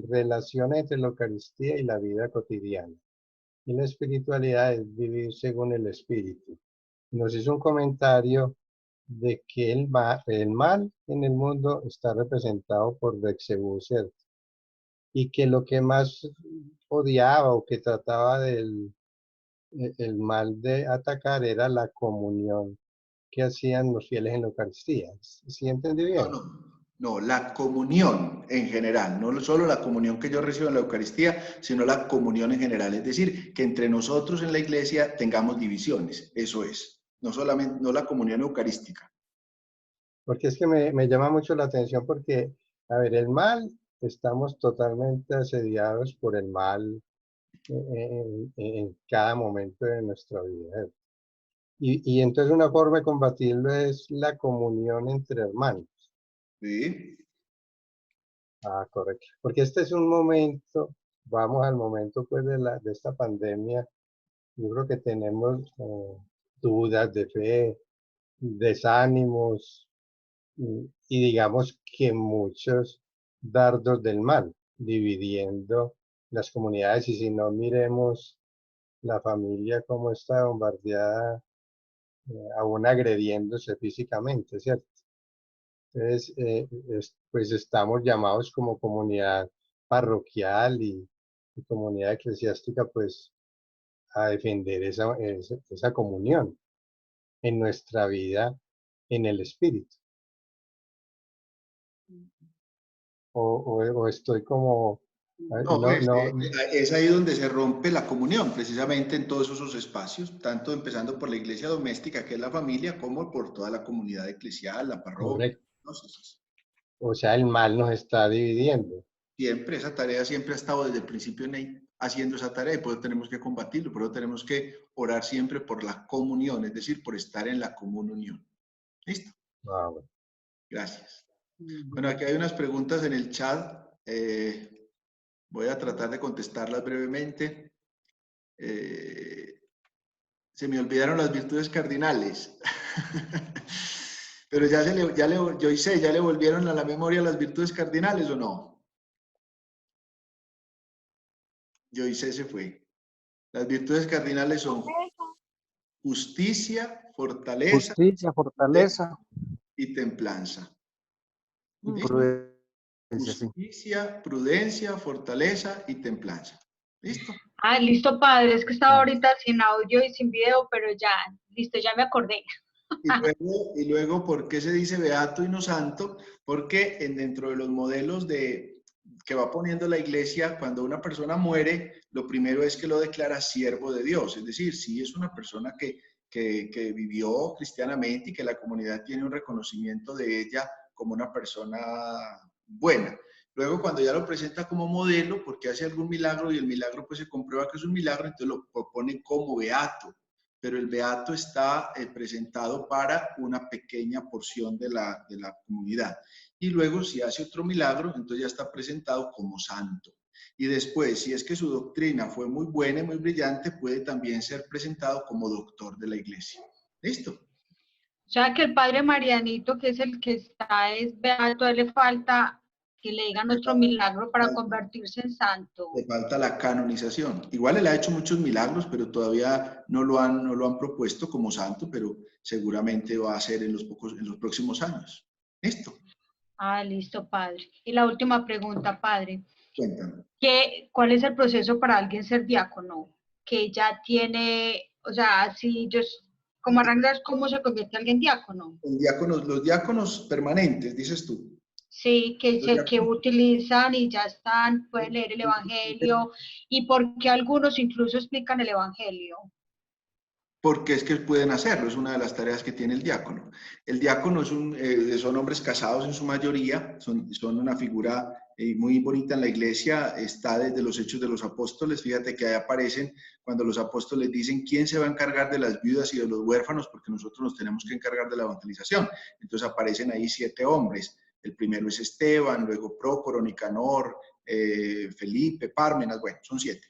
relaciones entre la Eucaristía y la vida cotidiana. Y la espiritualidad es vivir según el Espíritu. Nos hizo un comentario de que el mal en el mundo está representado por Belcebú, ¿cierto? Y que lo que más odiaba o que trataba el mal de atacar era la comunión que hacían los fieles en la Eucaristía. ¿Sí entendí bien? No, la comunión en general, no solo la comunión que yo recibo en la Eucaristía, sino la comunión en general. Es decir, que entre nosotros en la iglesia tengamos divisiones, eso es, no solamente, no la comunión eucarística. Porque es que me llama mucho la atención porque, a ver, el mal, estamos totalmente asediados por el mal en cada momento de nuestra vida. Y entonces una forma de combatirlo es la comunión entre hermanos. Sí. Ah, correcto. Porque este es un momento, vamos al momento pues de esta pandemia, yo creo que tenemos dudas de fe, desánimos y digamos que muchos dardos del mal, dividiendo las comunidades. Y si no, miremos la familia cómo está bombardeada, aún agrediéndose físicamente, ¿cierto? Entonces, pues estamos llamados como comunidad parroquial y comunidad eclesiástica, pues a defender esa comunión en nuestra vida, en el Espíritu. O estoy como... Es ahí donde se rompe la comunión, precisamente en todos esos espacios, tanto empezando por la iglesia doméstica, que es la familia, como por toda la comunidad eclesial, la parroquia. O sea, el mal nos está dividiendo. Siempre, esa tarea siempre ha estado desde el principio haciendo esa tarea, y por eso tenemos que combatirlo, por eso tenemos que orar siempre por la comunión, es decir, por estar en la comunión. ¿Listo? Bueno. Gracias. Bueno, aquí hay unas preguntas en el chat. Voy a tratar de contestarlas brevemente. Se me olvidaron las virtudes cardinales. Pero Joyce, ¿ya le volvieron a la memoria las virtudes cardinales o no? Joyce se fue. Las virtudes cardinales son justicia, fortaleza y templanza. Justicia, prudencia, fortaleza y templanza. ¿Listo? Ah, listo, padre. Es que estaba ahorita sin audio y sin video, pero ya, listo, ya me acordé. Y luego, ¿por qué se dice beato y no santo? Porque dentro de los modelos que va poniendo la iglesia, cuando una persona muere, lo primero es que lo declara siervo de Dios. Es decir, si es una persona que vivió cristianamente y que la comunidad tiene un reconocimiento de ella como una persona buena. Luego, cuando ya lo presenta como modelo, porque hace algún milagro y el milagro pues se comprueba que es un milagro, entonces lo propone como beato. Pero el beato está presentado para una pequeña porción de la comunidad. Y luego, si hace otro milagro, entonces ya está presentado como santo. Y después, si es que su doctrina fue muy buena y muy brillante, puede también ser presentado como doctor de la iglesia. ¿Listo? O sea, que el padre Marianito, que es el que está, es beato, a él le falta que le digan otro milagro para convertirse en santo. Le falta la canonización. Igual él ha hecho muchos milagros, pero todavía no lo han propuesto como santo, pero seguramente va a ser en los próximos años. ¿Listo? Ah, listo, padre. Y la última pregunta, padre. Cuéntame. ¿Cuál es el proceso para alguien ser diácono? Que ya tiene, o sea, si yo, como arrancar, ¿cómo se convierte alguien diácono? Los diáconos permanentes, dices tú. Sí, que utilizan y ya están, pueden leer el Evangelio, y porque algunos incluso explican el Evangelio. Porque es que pueden hacerlo, es una de las tareas que tiene el diácono. El diácono son hombres casados en su mayoría, son una figura muy bonita en la iglesia, está desde los Hechos de los Apóstoles. Fíjate que ahí aparecen cuando los apóstoles dicen quién se va a encargar de las viudas y de los huérfanos, porque nosotros nos tenemos que encargar de la evangelización. Entonces aparecen ahí 7 hombres. El primero es Esteban, luego Prócoro, Nicanor, Felipe, Pármenas, bueno, son 7.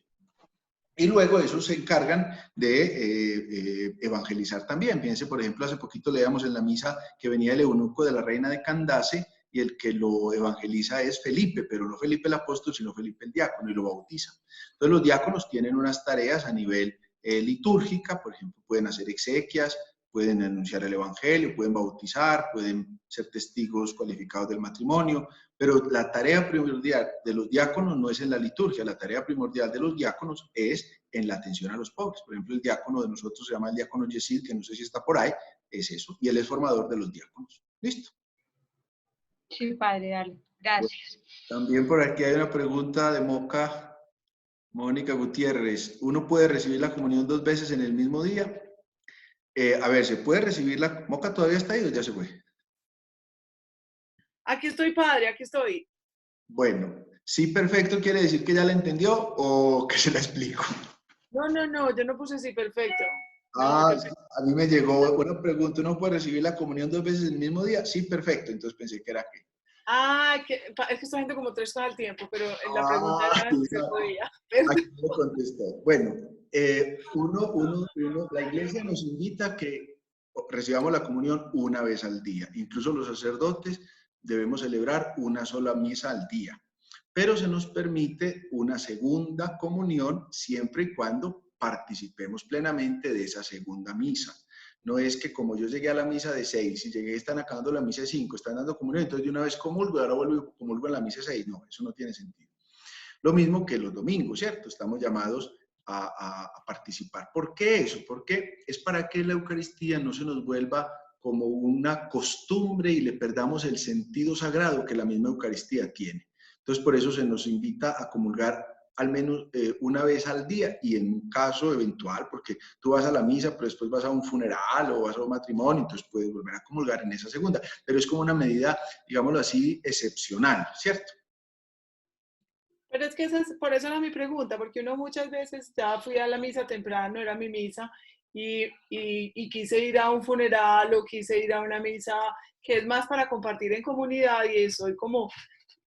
Y luego esos se encargan de evangelizar también. Piense, por ejemplo, hace poquito leíamos en la misa que venía el eunuco de la reina de Candace y el que lo evangeliza es Felipe, pero no Felipe el apóstol, sino Felipe el diácono, y lo bautiza. Entonces los diáconos tienen unas tareas a nivel litúrgica, por ejemplo, pueden hacer exequias, pueden anunciar el evangelio, pueden bautizar, pueden ser testigos cualificados del matrimonio, pero la tarea primordial de los diáconos no es en la liturgia, la tarea primordial de los diáconos es en la atención a los pobres. Por ejemplo, el diácono de nosotros se llama el diácono Yesid, que no sé si está por ahí, es eso, y él es formador de los diáconos. ¿Listo? Sí, padre, dale. Gracias. También por aquí hay una pregunta de Mónica Gutiérrez. ¿Uno puede recibir la comunión 2 veces en el mismo día? A ver, ¿se puede recibir la... ¿Moca todavía está ahí o ya se fue? Aquí estoy, padre, aquí estoy. Bueno, sí, perfecto, ¿quiere decir que ya la entendió o que se la explico? No, yo no puse sí, perfecto. Ah, sí, a mí me llegó una pregunta, ¿uno puede recibir la comunión 2 veces el mismo día? Sí, perfecto, entonces pensé que era que... Es que estoy haciendo como 3 cosas al tiempo, pero en la pregunta era si se podía. Aquí me contestó. Bueno, la iglesia nos invita a que recibamos la comunión una vez al día. Incluso los sacerdotes debemos celebrar una sola misa al día. Pero se nos permite una segunda comunión siempre y cuando participemos plenamente de esa segunda misa. No es que como yo llegué a la misa de 6 y llegué, están acabando la misa de 5, están dando comunión, entonces de una vez comulgo y ahora vuelvo y comulgo en la misa de 6. No, eso no tiene sentido. Lo mismo que los domingos, ¿cierto? Estamos llamados a participar. ¿Por qué eso? Porque es para que la Eucaristía no se nos vuelva como una costumbre y le perdamos el sentido sagrado que la misma Eucaristía tiene. Entonces, por eso se nos invita a comulgar al menos una vez al día y en un caso eventual, porque tú vas a la misa, pero después vas a un funeral o vas a un matrimonio, entonces puedes volver a comulgar en esa segunda. Pero es como una medida, digámoslo así, excepcional, ¿cierto? Pero es que por eso era mi pregunta, porque uno muchas veces ya fui a la misa temprano, era mi misa, y quise ir a un funeral o quise ir a una misa que es más para compartir en comunidad y soy como,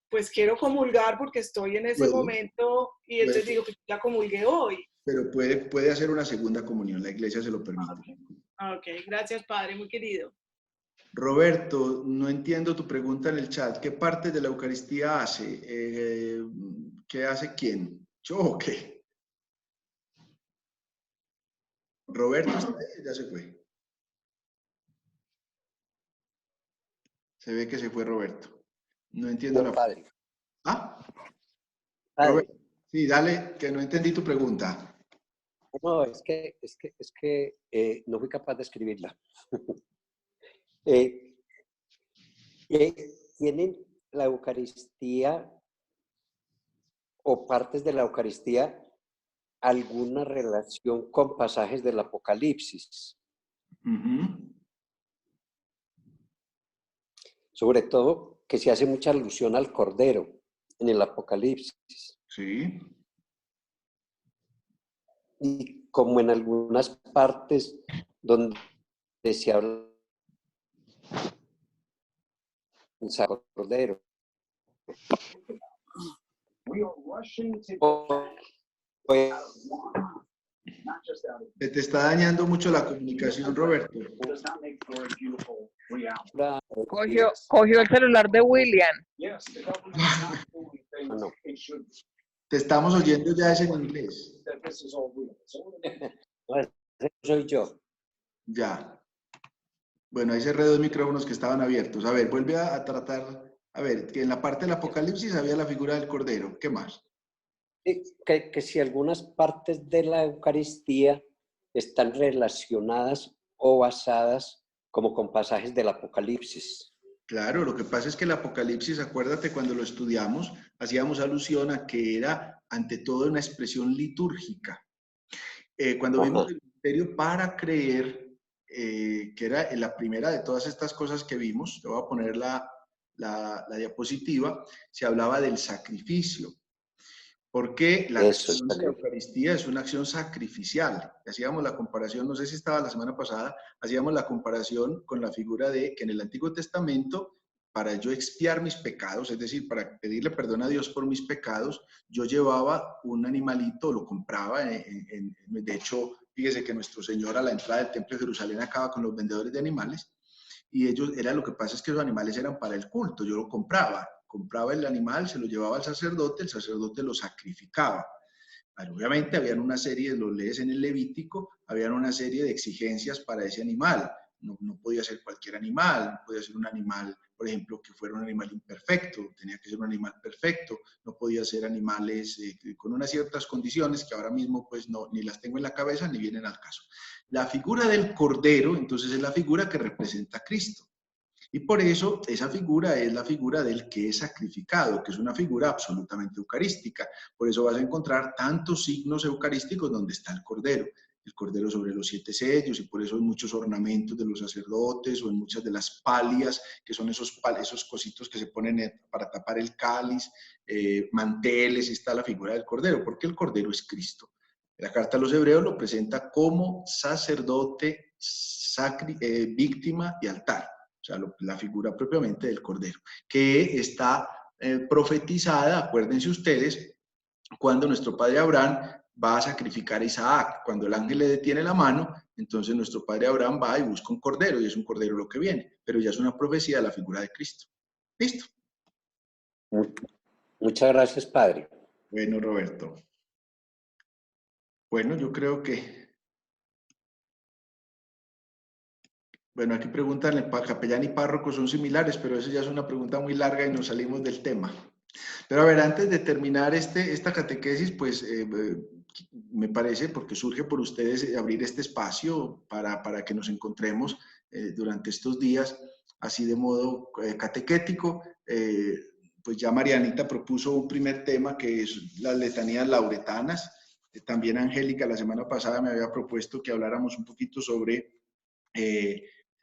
pues quiero comulgar porque estoy en ese momento y entonces digo que ya comulgué hoy. Pero puede hacer una segunda comunión, la iglesia se lo permite. Ok, gracias padre, muy querido. Roberto, no entiendo tu pregunta en el chat. ¿Qué parte de la Eucaristía hace? ¿Qué hace quién? ¿Yo o qué? Roberto está ahí, ya se fue. Se ve que se fue Roberto. No entiendo la padre. ¿Ah? Padre. Roberto, sí, dale, que no entendí tu pregunta. No, es que no fui capaz de escribirla. ¿Tienen la Eucaristía o partes de la Eucaristía alguna relación con pasajes del Apocalipsis? Sobre todo que se hace mucha alusión al Cordero en el Apocalipsis. Sí. Y como en algunas partes donde se habla del Cordero. Se te está dañando mucho la comunicación, Roberto. Cogió el celular de William. No. Te estamos oyendo ya es en inglés. Soy yo. Ya. Bueno, ahí cerré 2 micrófonos que estaban abiertos. A ver, vuelve a tratar A ver, que en la parte del Apocalipsis había la figura del Cordero. ¿Qué más? Que si algunas partes de la Eucaristía están relacionadas o basadas como con pasajes del Apocalipsis. Claro, lo que pasa es que el Apocalipsis, acuérdate, cuando lo estudiamos, hacíamos alusión a que era ante todo una expresión litúrgica. Cuando vimos el misterio para creer, que era la primera de todas estas cosas que vimos, te voy a poner la diapositiva, se hablaba del sacrificio. Porque la acción de la Eucaristía es una acción sacrificial. Hacíamos la comparación, no sé si estaba la semana pasada, hacíamos la comparación con la figura de que en el Antiguo Testamento, para yo expiar mis pecados, es decir, para pedirle perdón a Dios por mis pecados, yo llevaba un animalito, lo compraba. De hecho, fíjese que nuestro Señor a la entrada del Templo de Jerusalén acaba con los vendedores de animales, y ellos, lo que pasa es que los animales eran para el culto, yo lo compraba el animal, se lo llevaba al sacerdote, el sacerdote lo sacrificaba. Pero obviamente habían una serie, lo lees en el Levítico, habían una serie de exigencias para ese animal. No podía ser cualquier animal, no podía ser un animal, por ejemplo, que fuera un animal imperfecto, tenía que ser un animal perfecto, no podía ser animales con unas ciertas condiciones que ahora mismo pues no, ni las tengo en la cabeza ni vienen al caso. La figura del Cordero, entonces, es la figura que representa a Cristo. Y por eso esa figura es la figura del que es sacrificado, que es una figura absolutamente eucarística. Por eso vas a encontrar tantos signos eucarísticos donde está el Cordero sobre los 7 sellos, y por eso hay muchos ornamentos de los sacerdotes o en muchas de las palias, que son esos cositos que se ponen para tapar el cáliz, manteles, y está la figura del Cordero, porque el Cordero es Cristo. La carta a los Hebreos lo presenta como sacerdote, víctima y altar. O sea, la figura propiamente del Cordero, que está profetizada, acuérdense ustedes, cuando nuestro padre Abraham va a sacrificar a Isaac. Cuando el ángel le detiene la mano, entonces nuestro padre Abraham va y busca un cordero, y es un cordero lo que viene, pero ya es una profecía de la figura de Cristo. ¿Listo? Muchas gracias, padre. Bueno, Roberto. Bueno, yo creo que... Bueno, aquí preguntan, capellán y párroco son similares, pero eso ya es una pregunta muy larga y nos salimos del tema. Pero a ver, antes de terminar esta catequesis, pues me parece, porque surge por ustedes, abrir este espacio para que nos encontremos durante estos días, así de modo catequético. Pues ya Marianita propuso un primer tema, que es las letanías lauretanas. También Angélica la semana pasada me había propuesto que habláramos un poquito sobre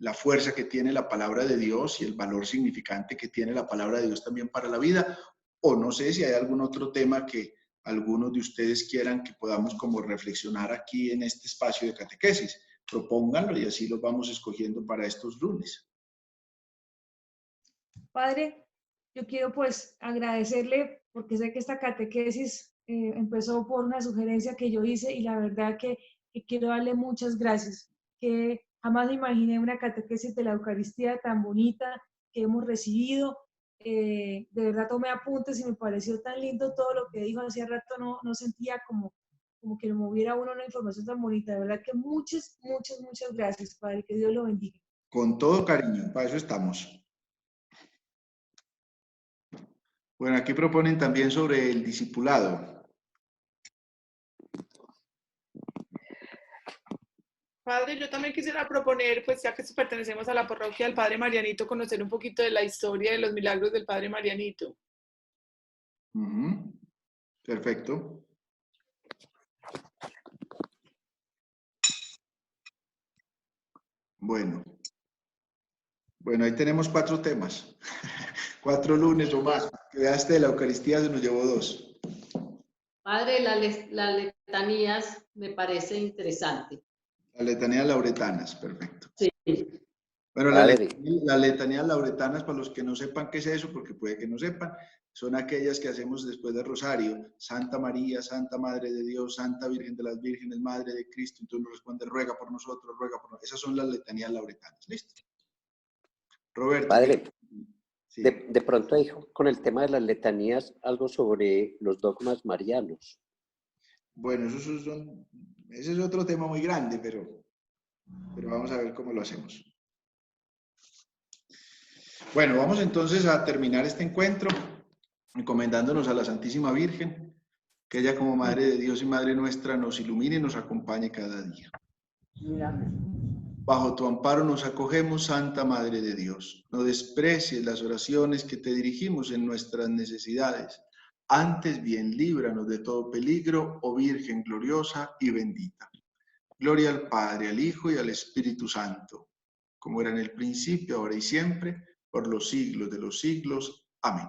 la fuerza que tiene la palabra de Dios y el valor significante que tiene la palabra de Dios también para la vida. O no sé si hay algún otro tema que algunos de ustedes quieran que podamos como reflexionar aquí en este espacio de catequesis. Propónganlo y así lo vamos escogiendo para estos lunes. Padre, yo quiero pues agradecerle, porque sé que esta catequesis empezó por una sugerencia que yo hice, y la verdad que quiero darle muchas gracias, que jamás me imaginé una catequesis de la Eucaristía tan bonita que hemos recibido. De verdad tomé apuntes y me pareció tan lindo todo lo que dijo. Hacía rato no sentía como que le moviera a uno una información tan bonita. De verdad que muchas gracias, Padre, que Dios lo bendiga. Con todo cariño, para eso estamos. Bueno, aquí proponen también sobre el discipulado. Padre, yo también quisiera proponer, pues ya que pertenecemos a la parroquia del Padre Marianito, conocer un poquito de la historia de los milagros del Padre Marianito. Perfecto. Bueno, ahí tenemos 4 temas, 4 lunes o más. Quedaste de la Eucaristía, se nos llevó 2. Padre, las letanías me parece interesante. Las letanías lauretanas, perfecto. Sí. Bueno, las letanías lauretanas, para los que no sepan qué es eso, porque puede que no sepan, son aquellas que hacemos después del rosario. Santa María, Santa Madre de Dios, Santa Virgen de las Vírgenes, Madre de Cristo. Entonces nos responde, ruega por nosotros, ruega por nosotros. Esas son las letanías lauretanas. ¿Listo? Roberto. Padre, sí. de pronto dijo con el tema de las letanías algo sobre los dogmas marianos. Bueno, ese es otro tema muy grande, pero vamos a ver cómo lo hacemos. Bueno, vamos entonces a terminar este encuentro encomendándonos a la Santísima Virgen, que ella como Madre de Dios y Madre nuestra nos ilumine y nos acompañe cada día. Bajo tu amparo nos acogemos, Santa Madre de Dios. No desprecies las oraciones que te dirigimos en nuestras necesidades. Antes bien, líbranos de todo peligro, oh Virgen gloriosa y bendita. Gloria al Padre, al Hijo y al Espíritu Santo, como era en el principio, ahora y siempre, por los siglos de los siglos. Amén.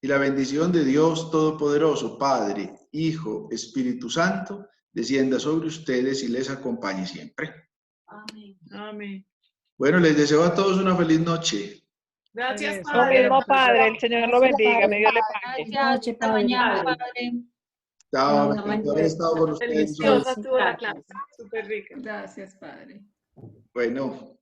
Y la bendición de Dios Todopoderoso, Padre, Hijo, Espíritu Santo, descienda sobre ustedes y les acompañe siempre. Amén. Amén. Bueno, les deseo a todos una feliz noche. Gracias, Lo Padre. mismo, Padre, el Señor lo bendiga, me Dios le pague. Gracias, hasta mañana, Padre. Chao, me encantó haber estado con ustedes. Deliciosa estuvo la clase, súper rica. Gracias, Padre. Bueno.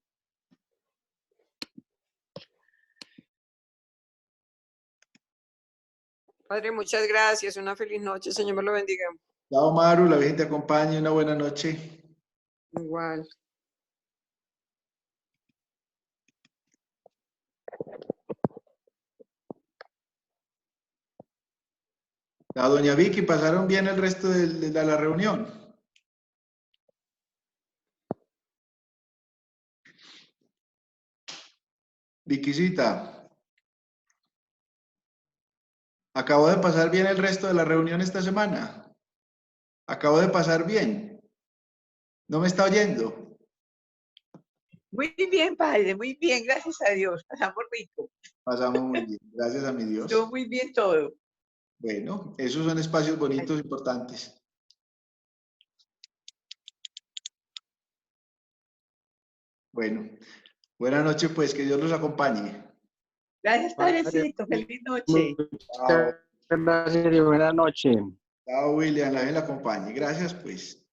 Padre, muchas gracias. Una feliz noche. Señor me lo bendiga. Chao, Maru. La Virgen te acompañe. Una buena noche. Igual. La doña Vicky, ¿pasaron bien el resto de la reunión? Viquisita, acabo de pasar bien el resto de la reunión esta semana. Acabo de pasar bien. ¿No me está oyendo? Muy bien, Padre, muy bien, gracias a Dios. Pasamos rico. Pasamos muy bien, gracias a mi Dios. Estuvo muy bien todo. Bueno, esos son espacios bonitos, importantes. Bueno, buenas noches, pues, que Dios los acompañe. Gracias, Padrecito. Feliz noche. Chao. Gracias y buenas noches. Chao, William, la Virgen la acompañe. Gracias, pues.